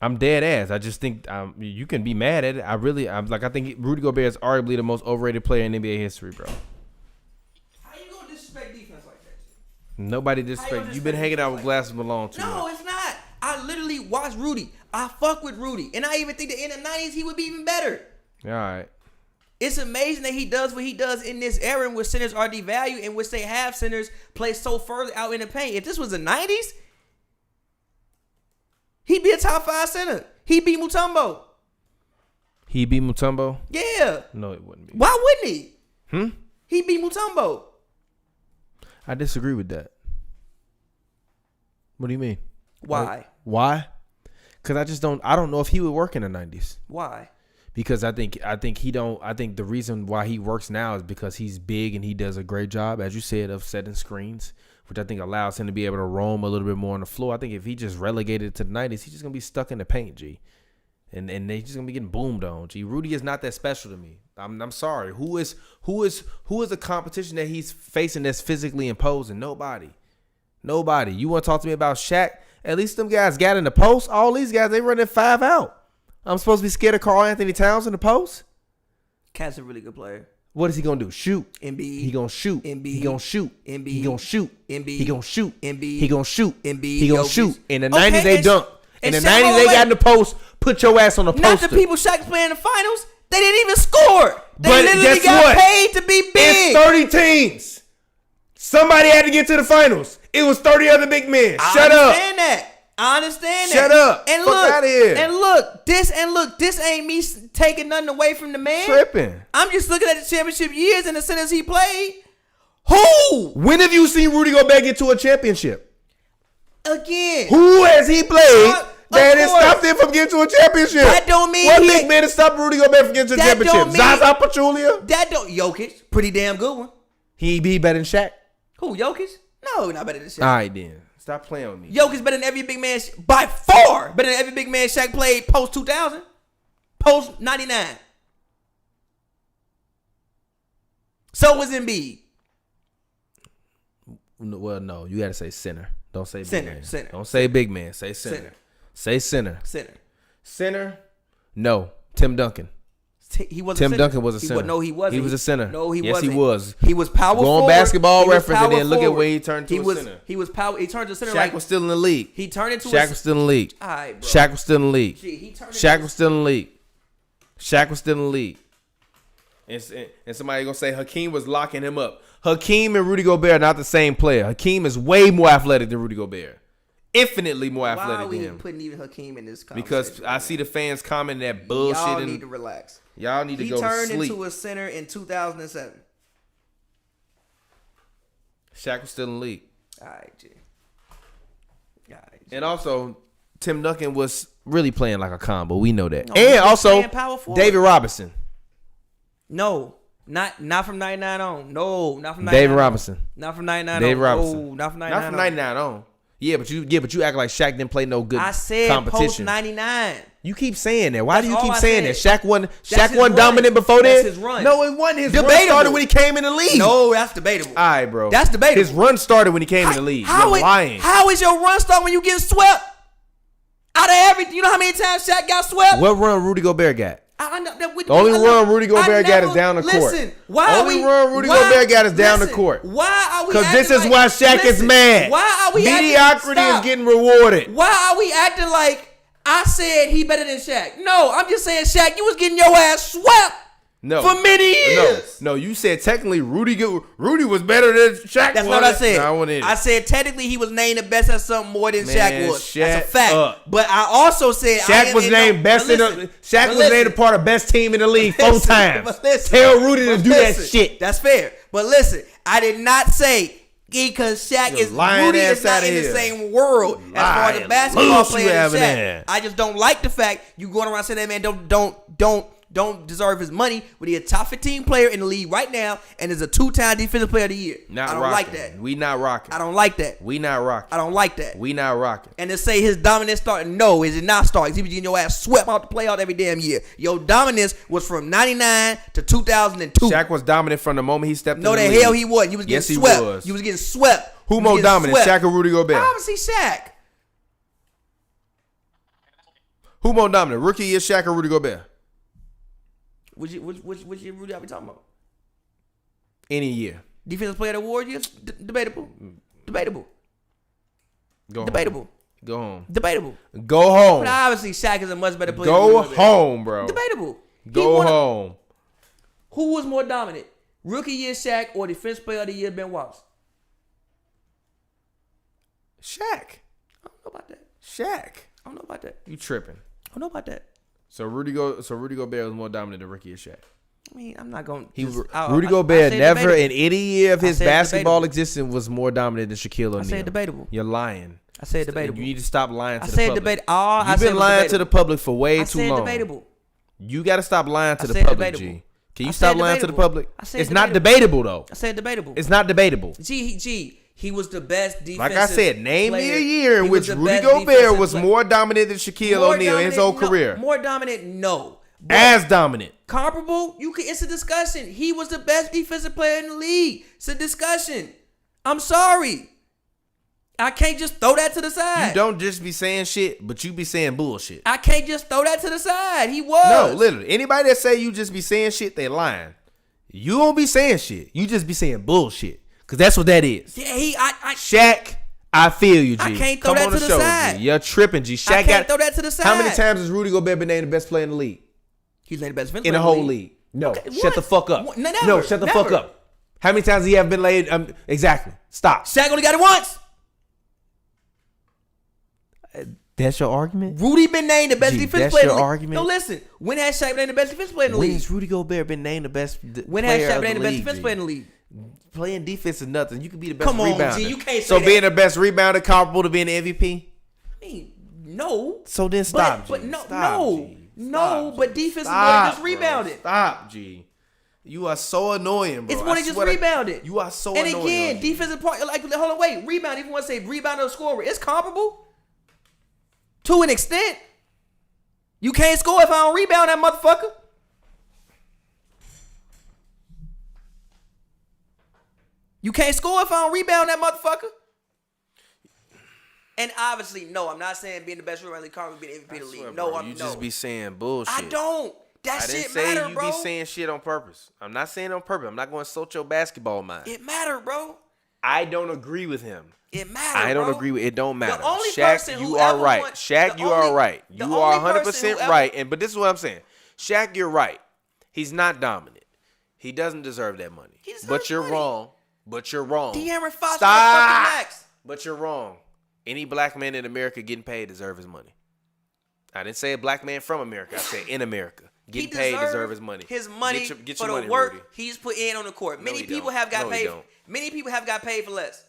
I'm dead ass. I just think you can be mad at it. I think Rudy Gobert is arguably the most overrated player in NBA history, bro. How you gonna disrespect defense like that? Nobody disrespect. You've been hanging out with Glass Malone too much. No, it's not. I literally watched Rudy. I fuck with Rudy. And I even think that in the 90s he would be even better. All right. It's amazing that he does what he does in this era in which centers are devalued, in which they have centers play so further out in the paint. If this was the 90s, he'd be a top 5 center. He'd beat Mutombo. He beat Mutombo? Yeah. No, it wouldn't be. Why wouldn't he? He beat Mutombo. I disagree with that. What do you mean? Why? Why? Because I don't know if he would work in the 90s. Why? Because I think the reason why he works now is because he's big and he does a great job, as you said, of setting screens, which I think allows him to be able to roam a little bit more on the floor. I think if he just relegated to the 90s, he's just gonna be stuck in the paint, G. And they just gonna be getting boomed on, G. Rudy is not that special to me. I'm sorry. Who is a competition that he's facing that's physically imposing? Nobody. You want to talk to me about Shaq? At least them guys got in the post. All these guys, they running 5 out. I'm supposed to be scared of Karl Anthony Towns in the post? Cat's a really good player. What is he gonna do? Shoot. Embiid. He gonna shoot. Embiid. He gonna shoot. Embiid. He gonna shoot. Embiid. He gonna shoot. Embiid. He gonna shoot. Embiid. He gonna shoot. In the Okay, 90s, they dunk. In the 90s, they got in the post. Put your ass on the poster. Not the people Shaq's playing in the finals. They didn't even score. They But literally guess got what? paid to be big. It's 30 teams. Somebody had to get to the finals. It was 30 other big men. Shut up. I understand that. Shut up. And Fuck outta here. And look, this ain't me taking nothing away from the man. Tripping. I'm just looking at the championship years and the centers he played. Who? When have you seen Rudy Gobert get to a championship? Again. Who has he played that has stopped him from getting to a championship? That don't mean what big man has stopped Rudy Gobert from getting to a championship? Zaza Pachulia? Jokic. Pretty damn good one. He be better than Shaq? Who, Jokic? No, not better than Shaq. All right, then. Stop playing with me. Jokic better than every big man, by far better than every big man Shaq played post 2000, post 99. So was Embiid. Well, no, you got to say center. Don't say big Center, man. center. Don't say big man. Say center. Center. Say center. Center. Center? No. Tim Duncan. He was Tim a center. Duncan was a center. No, he wasn't. He was a center. No, he yes, wasn't. He was. He was power Go on forward. Basketball He was Reference and power then look at forward. where he turned to a center. He was power. He turned to center. Shaq was still in the league. He turned into Shaq was still in the league. All right, bro. Shaq was still in the league. Shaq was still in the league. Shaq was still in the league. And somebody gonna say Hakeem was locking him up. Hakeem and Rudy Gobert are not the same player. Hakeem is way more athletic than Rudy Gobert. Infinitely more athletic than him. Why are we putting even Hakeem in this conversation? Because I see the fans commenting that bullshit. Y'all need to relax. Y'all need to go to sleep. He turned into a center in 2007. Shaq was still in the league. All right, G. And also, Tim Duncan was really playing like a combo. We know that. No, and also, power forward. David Robinson. No. Not from 99 on. No, not from 99 David on. Robinson. Not from 99 David on. Robinson. No, not from 99 Not from 99 on. Yeah, but you act like Shaq didn't play no good I said competition. post 99. You keep saying that. Why That's do you all keep I saying said. that? Shaq won run. dominant before That's that? his run. No, it wasn't. His run Debatable. started when he came in the league. No, that's debatable. All right, bro. That's debatable. His run started when he came in the league. You're lying. How is your run start when you get swept? Out of everything, you know how many times Shaq got swept? What run Rudy Gobert got? I know that The only run Rudy Gobert got is down the court. Listen, why only run Rudy Gobert got is down the court. Why are we? Because this is why Shaq is mad. Why are we? Mediocrity is getting rewarded. Why are we acting like I said he better than Shaq? No, I'm just saying Shaq, you was getting your ass swept. No. For many years. No, you said technically Rudy was better than Shaq. That's what I said. No, I said technically he was named the best at something more than Shaq was. That's a fact. Up. But I also said Shaq was named best in the Shaq was named a part of best team in the league 4 times. Tell Rudy to do that shit. That's fair. But listen, I did not say because Shaq is Rudy is not in the same world as far as the basketball player as Shaq. I just don't like the fact you going around saying that man don't deserve his money, but he's a top 15 player in the league right now and is a 2-time defensive player of the year. I don't like that. We not rocking. I don't like that. We not rocking. I don't like that. We not rocking. And to say his dominance started, no, is it not starting? He was getting your ass swept out the playoff every damn year. Your dominance was from 99 to 2002. Shaq was dominant from the moment he stepped in the league. No, the hell he wasn't. He was getting swept. He was. You was getting swept. Who more dominant, Shaq or Rudy Gobert? Obviously Shaq. Who more dominant, rookie year Shaq or Rudy Gobert? Which year Rudy are we talking about? Any year. Defensive player of the award year? Debatable. Debatable. Go Debatable. Home. Go home. Debatable. Go home. But obviously Shaq is a much better player. Go home, bro. Debatable. Go home. Who was more dominant? Rookie year Shaq or defensive player of the year Ben Wallace? Shaq. I don't know about that. Shaq. I don't know about that. You tripping. I don't know about that. So Rudy Gobert was more dominant than rookie year Shaq. I mean, I'm not going to... Rudy Gobert never in any year of his basketball existence was more dominant than Shaquille O'Neal. I said debatable. You're lying. I said debatable. You need to stop lying to the public. You've been lying to the public for way too long. I said debatable. You got to stop lying to the public, G. Can you stop lying to the public? It's not debatable, though. I said debatable. It's not debatable. G. He was the best defensive Like I said, name player. me a year in which Rudy Gobert was more dominant than Shaquille O'Neal in his whole career. More dominant, no. But as dominant. Comparable, it's a discussion. He was the best defensive player in the league. It's a discussion. I'm sorry. I can't just throw that to the side. You don't just be saying shit, but you be saying bullshit. I can't just throw that to the side. He was. No, literally. Anybody that say you just be saying shit, they lying. You don't be saying shit. You just be saying bullshit. Because that's what that is. Yeah, Shaq, I feel you, G. I can't throw that to the side. G. You're tripping, G. Shaq I can't throw that to the side. How many times has Rudy Gobert been named the best player in the league? He's named the best defensive in the whole league. No, okay, shut the fuck up. No, shut the fuck up. How many times has he have been laid? Exactly. Stop. Shaq only got it once. That's your argument? Rudy been named the best defensive player in the league. Argument? No, listen. When has Shaq been named the best defensive player in the league? When has Rudy Gobert been named the best When has Shaq been named the best defensive player in the league? Playing defense is nothing. You can be the best rebounder. Come on, G, you can't say so that. Being the best rebounder comparable to being the MVP? I mean, no. So then stop, but G. No, stop, no. G. No, G. but defense Stop, is more than just rebounded. Stop, G. You are so annoying, bro. It's more than just rebounded. You are so annoying. And again, defensive part, like, hold on, wait. Rebound, if you want to say rebounder or scorer, it's comparable. To an extent. You can't score if I don't rebound that motherfucker. You can't score if I don't rebound that motherfucker. And obviously, no, I'm not saying being the best rebounder in the league, comparable being MVP of the league. No, You just be saying bullshit. I don't. That shit matter, bro. I didn't say you be saying shit on purpose. I'm not saying it on purpose. I'm not going to insult your basketball mind. It matter, bro. I don't agree with him. It matter, I don't bro. agree with it. Don't matter. The only Shaq, person you who are ever right. won- Shaq, the you only- are right. the You are only person 100% who right. But this is what I'm saying. Shaq, you're right. He's not dominant. He doesn't deserve that money. But you're wrong. But you're wrong. De'Aaron Fox Stop. fucking max. But you're wrong. Any black man in America getting paid deserves his money. I didn't say a black man from America. I said in America. Getting paid deserve his money. His money get for your the money, work Rudy. he's put in on the court. Many he people don't. have got No, he paid. don't. Many people have got paid for less.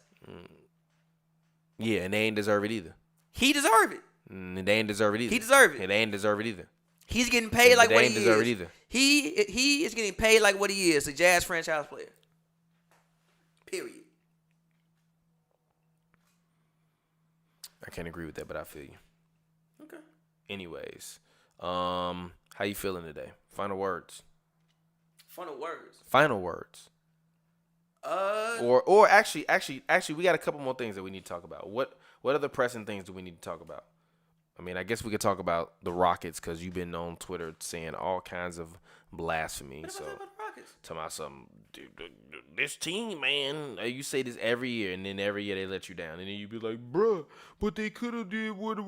Yeah, and they ain't deserve it either. He deserve it. And they ain't deserve it either. He deserve it. And they ain't deserve it either. He's getting paid like what he deserve is. it either. He is getting paid like what he is, a Jazz franchise player. Period. I can't agree with that, but I feel you. Okay. Anyways, how you feeling today? Final words. Final words. Final words. Or actually, we got a couple more things that we need to talk about. What other pressing things do we need to talk about? I mean, I guess we could talk about the Rockets because you've been on Twitter saying all kinds of blasphemy. What about the Rockets? Talking about some, dude, this team, man. You say this every year, and then every year they let you down, and then you be like, bruh, but they could have did what. I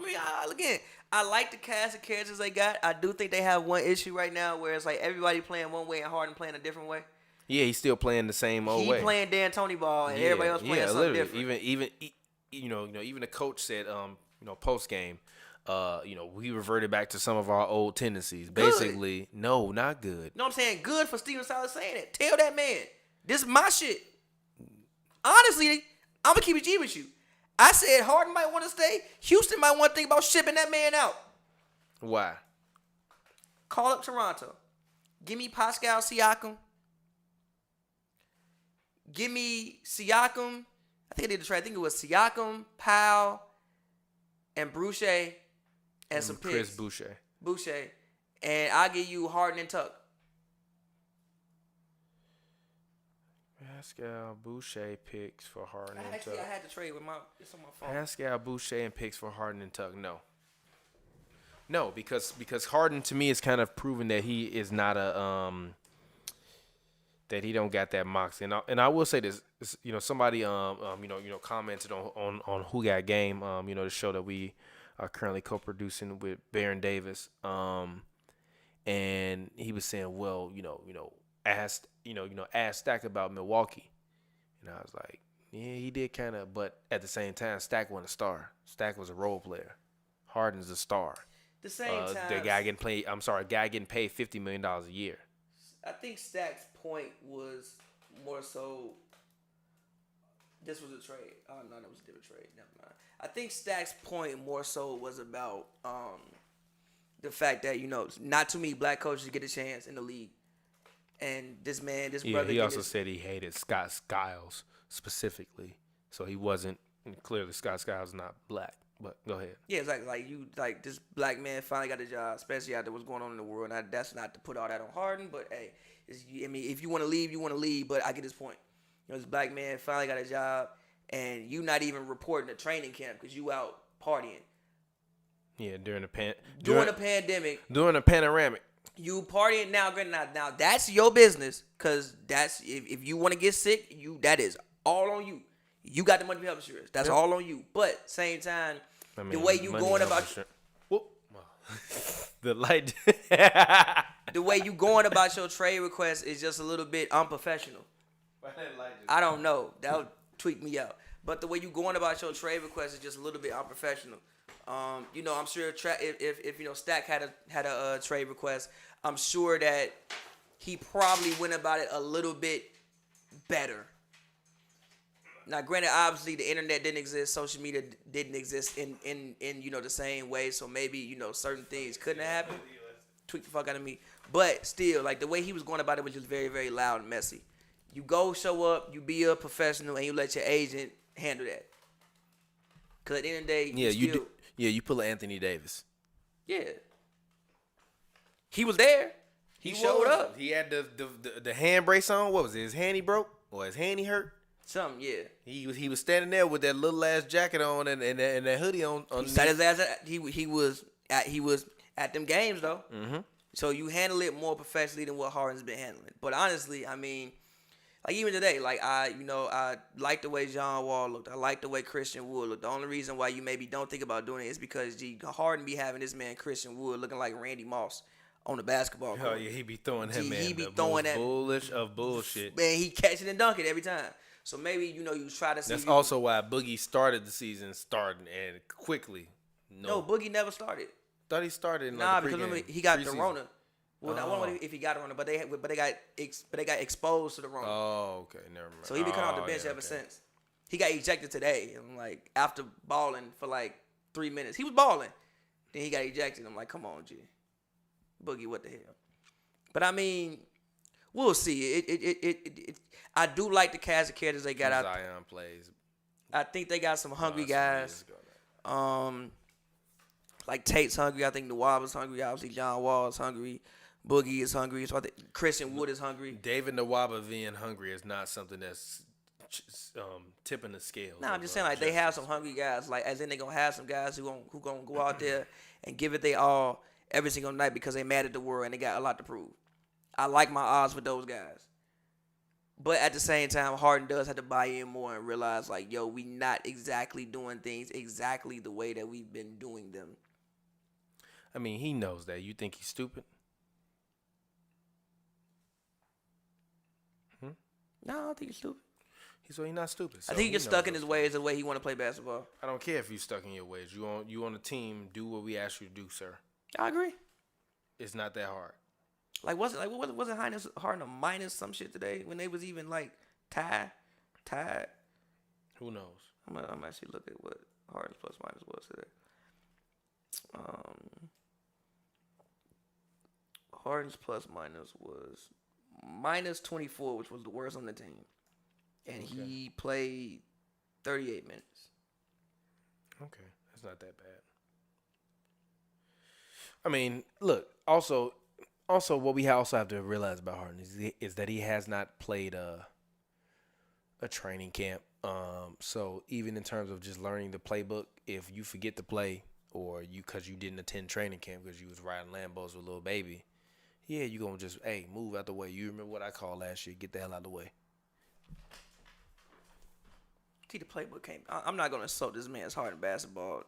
mean, again, I like the cast of characters they got. I do think they have one issue right now where it's like everybody playing one way and Harden playing a different way. Yeah, he's still playing the same old way. He playing D'Antoni ball, and everybody else playing something different. Even the coach said, post game, we reverted back to some of our old tendencies. Good. Basically, no, not good. No, I'm saying good for Steven Silas saying it. Tell that man, this is my shit. Honestly, I'm gonna keep it G with you. I said Harden might want to stay. Houston might want to think about shipping that man out. Why? Call up Toronto. Give me Pascal Siakam. Give me Siakam. I think I did the trade. I think it was Siakam, Powell, and Boucher, and some picks. Chris Boucher. And I'll give you Harden and Tuck. Pascal Boucher picks for Harden and Tuck. I had to trade with it's on my phone. Pascal Boucher and picks for Harden and Tuck. No, because Harden to me is kind of proven that he is not a that he don't got that moxie. And I will say this, somebody commented on Who Got Game, the show that we are currently co-producing with Baron Davis. And he was saying, well, asked Stack about Milwaukee. And I was like, yeah, he did kind of, but at the same time, Stack wasn't a star. Stack was a role player. Harden's a star. The same time, the guy getting paid $50 million a year. I think Stack's point was more so. This was a trade. Oh no, that was a different trade. Never mind. I think Stack's point more so was about the fact that not too many black coaches get a chance in the league, and this brother. He also said he hated Scott Skiles specifically, so he wasn't. Clearly, Scott Skiles is not black. But go ahead. Yeah, it's like this black man finally got a job, especially after what's going on in the world. And that's not to put all that on Harden, but hey, if you want to leave, you want to leave. But I get his point. This black man finally got a job, and you not even reporting to training camp because you out partying. Yeah, during the pandemic. During the panoramic. You partying now. Now that's your business, because that's if you want to get sick, that is all on you. You got the money for health insurance. That's all on you. But same time, the way you going about the light. The way you going about your trade request is just a little bit unprofessional. I don't know. That would tweak me out. But the way you going about your trade request is just a little bit unprofessional. I'm sure if Stack had a trade request, I'm sure that he probably went about it a little bit better. Now, granted, obviously the internet didn't exist, social media didn't exist in the same way, so maybe certain things couldn't have happened. Tweak the fuck out of me, but still, like the way he was going about it was just very, very loud and messy. You go show up, you be a professional, and you let your agent handle that. Cause at the end of the day, you pull Anthony Davis. Yeah, he was there. He showed up. He had the hand brace on. What was it? His hand he broke or his hand he hurt? Something, yeah. He was standing there with that little ass jacket on and that hoodie on. He sat his ass. He was at them games though. Mm-hmm. So you handle it more professionally than what Harden's been handling. But honestly, I mean, like even today, like I like the way John Wall looked. I like the way Christian Wood looked. The only reason why you maybe don't think about doing it is because Harden be having this man Christian Wood looking like Randy Moss on the basketball court. Oh yeah, he be throwing him. He be throwing that bullish of bullshit. Man, he catch it and dunk it every time. So maybe you try to see. That's also why Boogie started the season and quickly. No, Boogie never started. Thought he started in because remember he got the Rona. Well, I don't know if he got Rona, but they got exposed to the Rona. Oh, okay, never mind. So he been coming off the bench ever since. He got ejected today, and after balling for 3 minutes, he was balling. Then he got ejected. I'm like, come on, G. Boogie, what the hell? But I mean, we'll see. I do like the cast of characters they got out. Zion plays. I think they got some hungry guys. Like Tate's hungry. I think the Nawab is hungry. Obviously, John Wall is hungry. Boogie is hungry. So I think Christian Wood is hungry. David Nawaba being hungry is not something that's tipping the scale. No, I'm just saying, like, they have some hungry guys. Like, as in they gonna have some guys who gonna go out there and give it they all every single night because they mad at the world and they got a lot to prove. I like my odds with those guys. But at the same time, Harden does have to buy in more and realize, like, yo, we not exactly doing things exactly the way that we've been doing them. I mean, he knows that. You think he's stupid? No, I don't think he's stupid. He's not stupid. So I think he's stuck in his ways the way he want to play basketball. I don't care if you're stuck in your ways. You on the team, do what we ask you to do, sir. I agree. It's not that hard. Wasn't Harden a minus some shit today when they was even like tied? Who knows? I'm actually looking at what Harden's plus minus was today. Harden's plus minus was minus 24, which was the worst on the team. And he played 38 minutes. Okay. That's not that bad. I mean, look, also what we also have to realize about Harden is that he has not played a training camp. So even in terms of just learning the playbook, if you forget to play or because you didn't attend training camp because you was riding Lambos with Lil Baby, yeah, you going to just, move out the way. You remember what I called last year, get the hell out of the way. See, the playbook came. I'm not going to insult this man's Harden basketball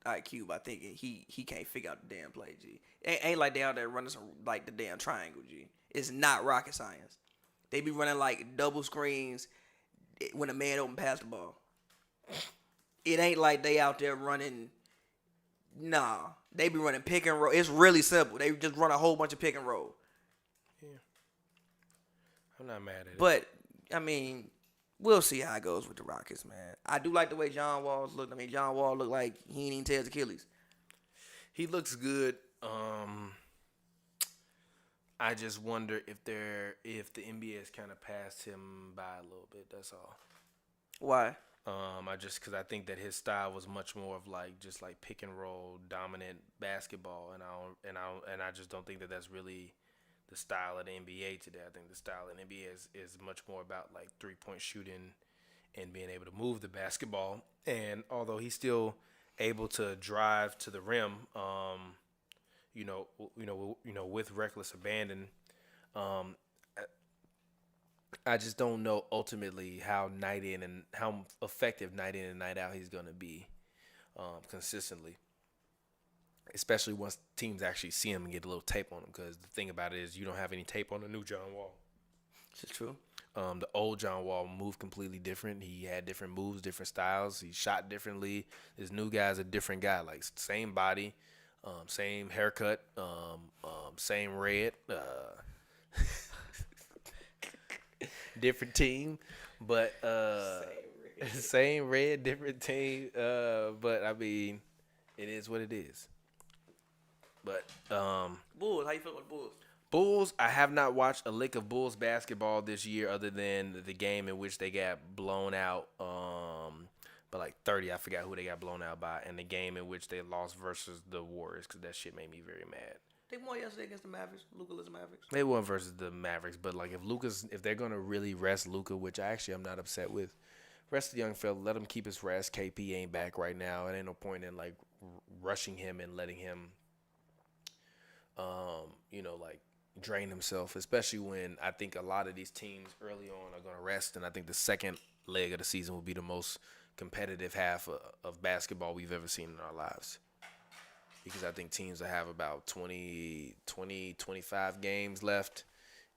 IQ by thinking he can't figure out the damn play, G. Ain't like they out there running some, like, the damn triangle, G. It's not rocket science. They be running, like, double screens when a man open pass the ball. It ain't like they out there running. Nah, they be running pick and roll. It's really simple. They just run a whole bunch of pick and roll. Yeah. I'm not mad at it. But, I mean, we'll see how it goes with the Rockets, man. I do like the way John Wall's looked. I mean, John Wall looked like he ain't even tear his Achilles. He looks good. I just wonder if the NBA has kind of passed him by a little bit. That's all. Why? Because I think that his style was much more of like just like pick and roll dominant basketball, and I just don't think that that's really the style of the NBA today. I think the style of the NBA is much more about like 3-point shooting and being able to move the basketball. And although he's still able to drive to the rim, with reckless abandon, I just don't know ultimately how night in and how effective night in and night out he's going to be consistently, especially once teams actually see him and get a little tape on him. Because the thing about it is you don't have any tape on the new John Wall. This is true. The old John Wall moved completely different. He had different moves, different styles. He shot differently. This new guy's a different guy. Like same body, same haircut, same red. Different team, but same red, different team. But I mean, it is what it is. But Bulls, how you feel about the Bulls? Bulls, I have not watched a lick of Bulls basketball this year other than the game in which they got blown out by like 30. I forgot who they got blown out by, and the game in which they lost versus the Warriors, because that shit made me very mad. They won yesterday against the Mavericks. Luka-less Mavericks. They won versus the Mavericks, but like if they're gonna really rest Luka, which I'm not upset with, rest the young fella, let him keep his rest. KP ain't back right now. It ain't no point in like rushing him and letting him, like drain himself, especially when I think a lot of these teams early on are gonna rest, and I think the second leg of the season will be the most competitive half of basketball we've ever seen in our lives. Because I think teams will have about 20, 25 games left,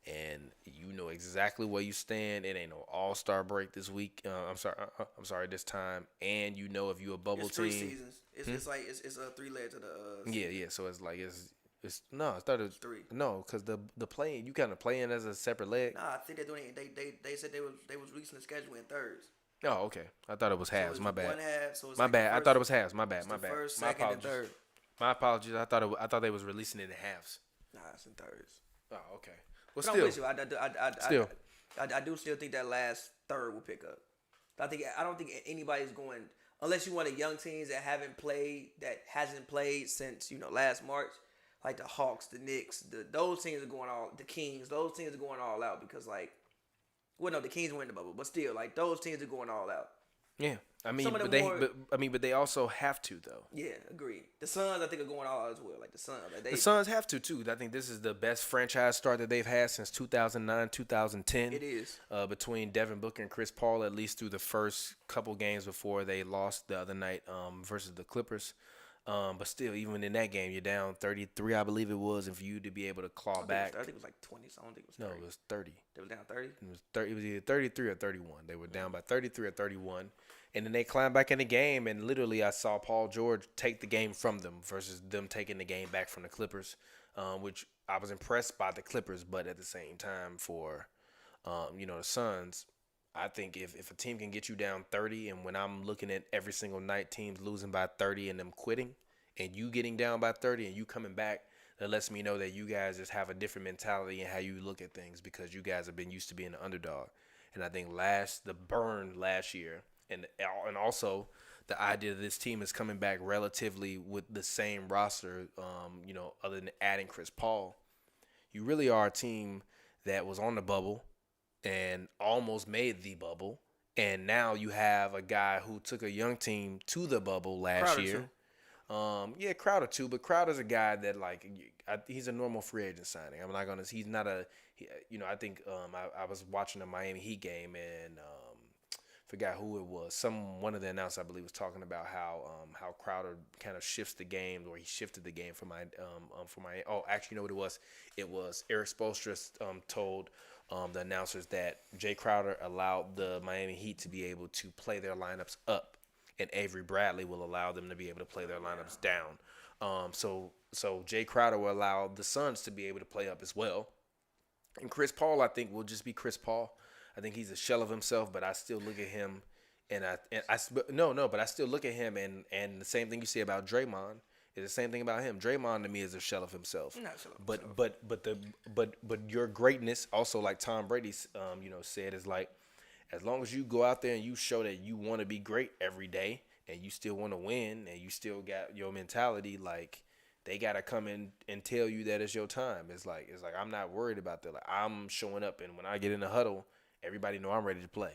and you know exactly where you stand. It ain't no all-star break this week. I'm sorry, this time. And you know if you a bubble it's team. 3 seasons. It's like it's 3 legs of the. Yeah. So it's like it's no. I thought it was 3. No, because the playing you kind of play in as a separate leg. Nah, I think they're doing it. They said they was releasing the schedule in thirds. Oh, okay. I thought it was halves. So my bad. One half. So it's my like bad. first, I thought it was halves. My bad. First, second, and third. My apologies. I thought they was releasing it in halves. Nah, it's in thirds. Oh, okay. Well, But still, I'm with you. I do still think that last third will pick up. I don't think anybody's going unless you want a young teams that hasn't played since last March, like the Hawks, the Knicks, those teams are going all the Kings. Those teams are going all out because the Kings win the bubble, but still those teams are going all out. Yeah, I mean, but they also have to though. Yeah, agreed. The Suns, I think, are going all out as well. Like the Suns, the Suns have to too. I think this is the best franchise start that they've had since 2009, 2010. It is between Devin Booker and Chris Paul, at least through the first couple games before they lost the other night versus the Clippers. But still, even in that game, you're down 33, I believe it was, and for you to be able to claw back. I think it was like 20. So I don't think it was 30. No, it was 30. They were down 30? It was 30. It was either 33 or 31. They were down by 33 or 31. And then they climbed back in the game, and literally I saw Paul George take the game from them versus them taking the game back from the Clippers, which I was impressed by the Clippers, but at the same time for, the Suns, I think if a team can get you down 30, and when I'm looking at every single night teams losing by 30 and them quitting, and you getting down by 30 and you coming back, that lets me know that you guys just have a different mentality in how you look at things because you guys have been used to being an underdog. And I think the burn last year, and also the idea that this team is coming back relatively with the same roster, other than adding Chris Paul, you really are a team that was on the bubble and almost made the bubble. And now you have a guy who took a young team to the bubble last year. Crowder too, but Crowder's a guy that he's a normal free agent signing. I'm not gonna. He's not a. I think I was watching a Miami Heat game and forgot who it was. One of the announcers I believe was talking about how Crowder kind of shifts the game, or he shifted the game for my. Oh, actually, you know what it was? It was Eric Spoelstra told the announcers that Jay Crowder allowed the Miami Heat to be able to play their lineups up, and Avery Bradley will allow them to be able to play their lineups down. So Jay Crowder will allow the Suns to be able to play up as well. And Chris Paul, I think, will just be Chris Paul. I think he's a shell of himself, but I still look at him, but I still look at him, and the same thing you say about Draymond is the same thing about him. Draymond to me is a shell of himself. But your greatness, also like Tom Brady, said, is like, as long as you go out there and you show that you want to be great every day and you still want to win and you still got your mentality, like they got to come in and tell you that it's your time. It's like I'm not worried about that. Like I'm showing up, and when I get in the huddle, everybody know I'm ready to play.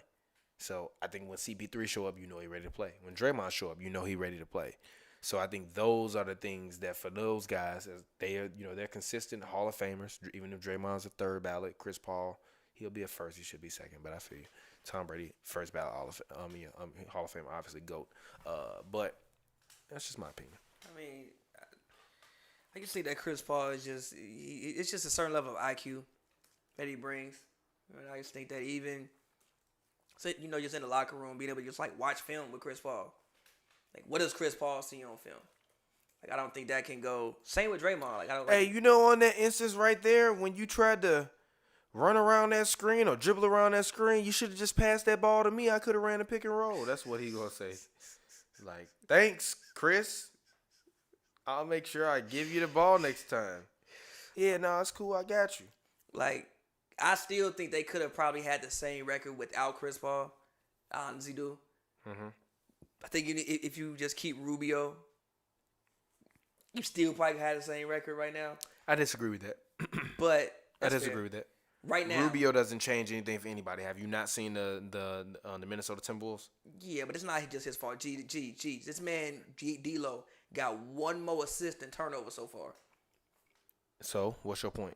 So I think when CP3 show up, you know he ready to play. When Draymond show up, you know he ready to play. So I think those are the things that for those guys, as they are, they're consistent Hall of Famers. Even if Draymond's a third ballot, Chris Paul, he'll be a first. He should be second, but I feel you. Tom Brady, first ballot Hall of Fame, obviously GOAT. But that's just my opinion. I mean, I just think that Chris Paul is it's just a certain level of IQ that he brings. And I just think that even, just in the locker room, being able to just watch film with Chris Paul. Like, what does Chris Paul see on film? Like, I don't think that can go. Same with Draymond. Like, I don't. Hey, on that instance right there, when you tried to run around that screen or dribble around that screen, you should have just passed that ball to me. I could have ran a pick and roll. That's what he gonna say. Like, thanks, Chris. I'll make sure I give you the ball next time. Yeah, no, it's cool. I got you. Like, I still think they could have probably had the same record without Chris Paul. I honestly do. Mm-hmm. I think if you just keep Rubio, you still probably had the same record right now. I disagree with that. But I disagree with that. Right now, Rubio doesn't change anything for anybody. Have you not seen the Minnesota Timberwolves? Yeah, but it's not just his fault. This man D'Lo got one more assist than turnover so far. So, what's your point?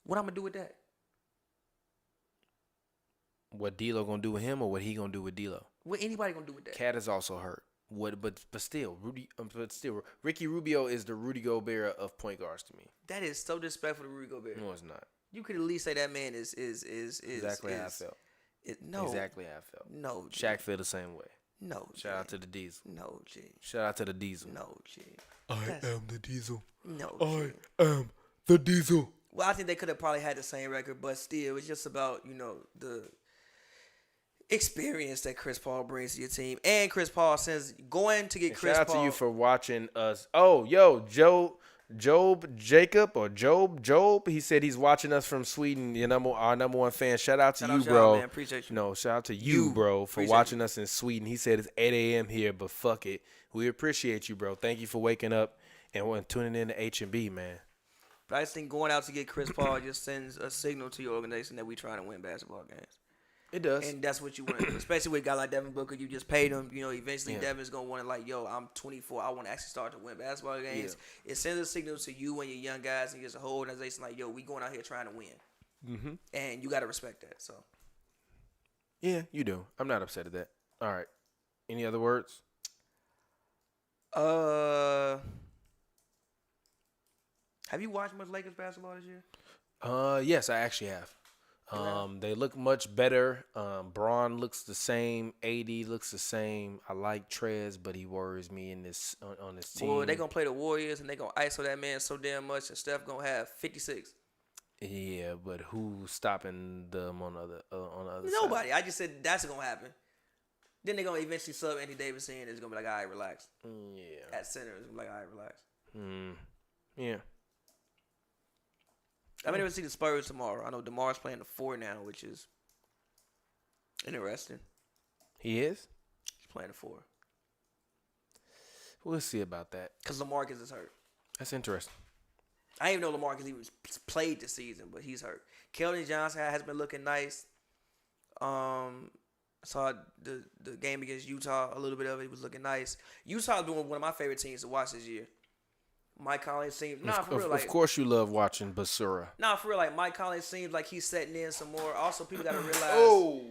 What I'm gonna do with that? What D'Lo gonna do with him, or what he gonna do with D'Lo? What anybody gonna do with that? Cat is also hurt. But still, Ricky Rubio is the Rudy Gobert of point guards to me. That is so disrespectful to Rudy Gobert. No, it's not. You could at least say that man is exactly how I felt. Exactly how I felt. No, G. Shaq feel the same way. No, shout out to the Diesel. No, G. Shout out to the Diesel. No, G. I am the Diesel. No, G. I am the Diesel. Well, I think they could have probably had the same record, but still, it's just about experience that Chris Paul brings to your team. And Chris Paul says going to get Chris Shout out Paul. to you for watching us. Oh, yo, Job. He said he's watching us from Sweden. Our number one fan. Shout out to you, bro. Man. Appreciate you. No, shout out to you, bro, for watching us in Sweden. He said it's 8 a.m. here, but fuck it. We appreciate you, bro. Thank you for waking up and tuning in to H&B, man. But I just think going out to get Chris Paul just sends a signal to your organization that we trying to win basketball games. It does. And that's what you want, especially with a guy like Devin Booker. You just paid him. Eventually Devin's going to want to like, yo, I'm 24. I want to actually start to win basketball games. Yeah. It sends a signal to you and your young guys and just a whole organization like, yo, we going out here trying to win. Mm-hmm. And you got to respect that. So. Yeah, you do. I'm not upset at that. All right. Any other words? Have you watched much Lakers basketball this year? Yes, I actually have. They look much better. Braun looks the same. AD looks the same. I like Trez, but he worries me on this team. Boy, they gonna play the Warriors and they gonna ISO that man so damn much, and Steph gonna have 56. Yeah, but who's stopping them on the other Nobody. side? I just said that's gonna happen. Then they're gonna eventually sub Anthony Davis in. It's gonna be like, all right, relax. Yeah. At center, it's gonna be like, all right, relax. Yeah. I'm going to see the Spurs tomorrow. I know DeMar's playing the 4 now, which is interesting. He is? He's playing the 4. We'll see about that. Because LaMarcus is hurt. That's interesting. I didn't even know LaMarcus even played this season, but he's hurt. Keldon Johnson has been looking nice. I saw the game against Utah, a little bit of it. He was looking nice. Utah's been one of my favorite teams to watch this year. Mike Conley seems of course you love watching Basura. For real, like Mike Conley seems like he's setting in some more. Also, people gotta realize. Go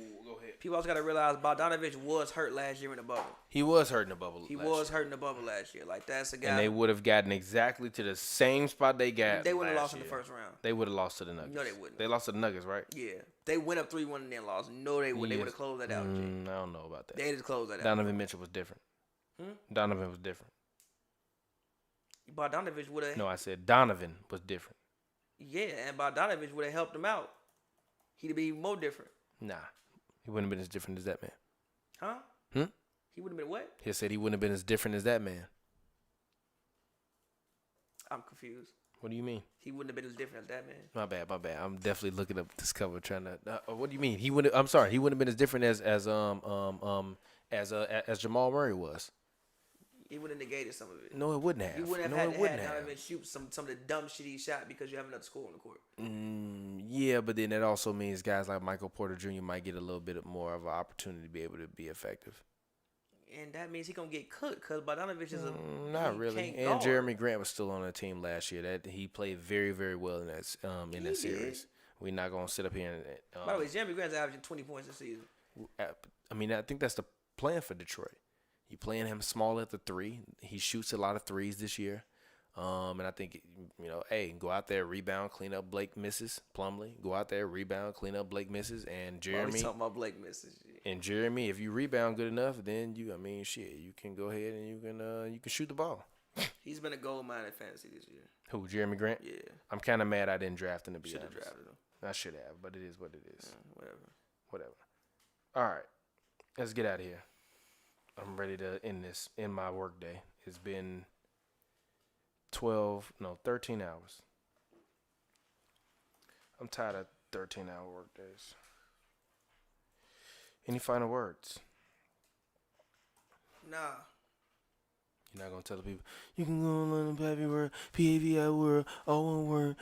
ahead. People also gotta realize Bogdanovich was hurt last year in the bubble. He was hurt in the bubble. Hurt in the bubble last year. Like that's a guy. And they would have gotten exactly to the same spot they got. They would have lost in the first round. They would have lost to the Nuggets. No, they wouldn't. They lost to the Nuggets, right? Yeah, they went up 3-1 and then lost. No, they would. They would have closed that out. I don't know about that. They just closed that out. Donovan Mitchell was different. Donovan was different. Bogdanovich would have. No, I said Donovan was different. Yeah, and Bogdanovich would have helped him out. He'd be even more different. Nah, he wouldn't have been as different as that man. Huh? He would have been what? He said he wouldn't have been as different as that man. I'm confused. What do you mean? He wouldn't have been as different as that man. My bad. I'm definitely looking up this cover, trying to. What do you mean? He wouldn't. I'm sorry. He wouldn't have been as different as Jamal Murray was. He would have negated some of it. No, it wouldn't have. You wouldn't have had Donovan shoot some of the dumb shit he shot because you have another score on the court. Yeah, but then that also means guys like Michael Porter Jr. might get a little bit more of an opportunity to be able to be effective. And that means he's going to get cooked because Bogdanovich is not really. And Jeremy Grant was still on the team last year. That he played very, very well in that series. We're not going to sit up here and by the way, Jeremy Grant's averaging 20 points this season. I mean, I think that's the plan for Detroit. You playing him small at the 3. He shoots a lot of threes this year. And I think, hey, go out there, rebound, clean up Blake misses. Plumlee, go out there, rebound, clean up Blake misses. And Jeremy. Talking about Blake misses. And Jeremy, if you rebound good enough, then you can go ahead and you can shoot the ball. He's been a gold mine in fantasy this year. Who, Jeremy Grant? Yeah. I'm kind of mad I didn't draft him to be honest. Should have drafted him. I should have, but it is what it is. Whatever. All right, let's get out of here. I'm ready to end my work day. It's been 13 hours. I'm tired of 13-hour work days. Any final words? Nah. You're not going to tell the people, you can go on the Pavy word, P-A-V-I word, all one word.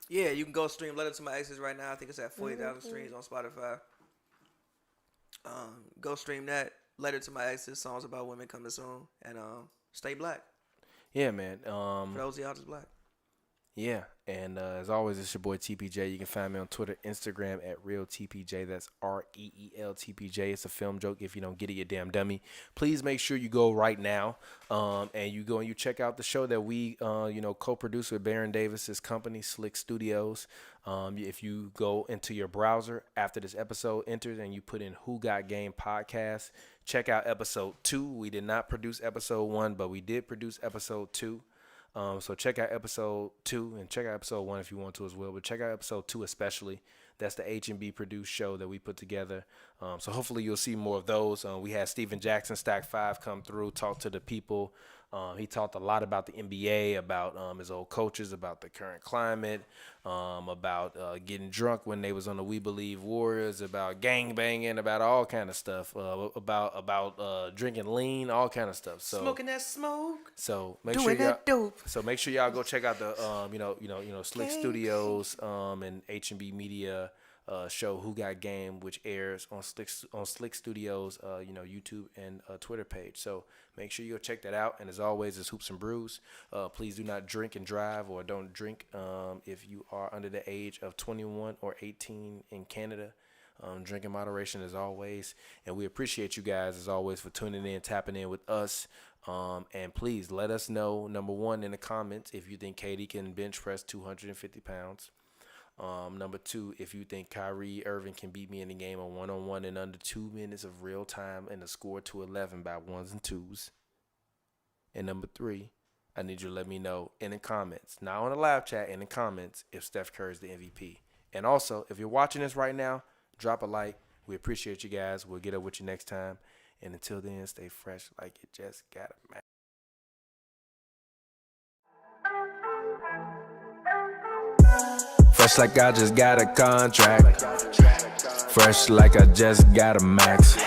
Yeah, you can go stream Letter to My Exes right now. I think it's at 40,000 streams on Spotify. Go stream that. Letter to My Exes, songs about women coming soon. And stay black. Yeah, man. For those of y'all just black. Yeah, and as always, it's your boy TPJ. You can find me on Twitter, Instagram at RealTPJ. That's REELTPJ. It's a film joke. If you don't get it, you damn dummy. Please make sure you go right now, and you go and you check out the show that we, co-produce with Baron Davis's company, Slick Studios. If you go into your browser after this episode enters and you put in Who Got Game Podcast, check out episode 2. We did not produce episode 1, but we did produce episode 2. So check out episode 2 and check out episode 1 if you want to as well. But check out episode 2 especially. That's the H&B produced show that we put together. So hopefully you'll see more of those. We had Steven Jackson, Stack 5, come through, talk to the people. He talked a lot about the NBA, about his old coaches, about the current climate, about getting drunk when they was on the We Believe Warriors, about gang banging, about all kind of stuff, about drinking lean, all kind of stuff. So smoking that smoke. So make doing sure y'all. that dope. So make sure y'all go check out the Slick Studios and H&B Media show Who Got Game, which airs on Slick Studios YouTube and Twitter page. So make sure you go check that out. And as always, it's Hoops and Brews. Please do not drink and drive, or don't drink if you are under the age of 21 or 18 in Canada. Drink in moderation as always. And we appreciate you guys as always for tuning in, tapping in with us. And please let us know, number one, in the comments, if you think KD can bench press 250 pounds. Number two, if you think Kyrie Irving can beat me in the game on one-on-one in under 2 minutes of real time and a score to 11 by ones and twos. And number three, I need you to let me know in the comments, not on the live chat, in the comments, if Steph Curry is the MVP. And also, if you're watching this right now, drop a like. We appreciate you guys. We'll get up with you next time. And until then, stay fresh like you just got it, man. Fresh like I just got a contract. Fresh like I just got a max.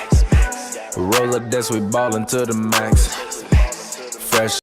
Roll up this, we ballin' to the max.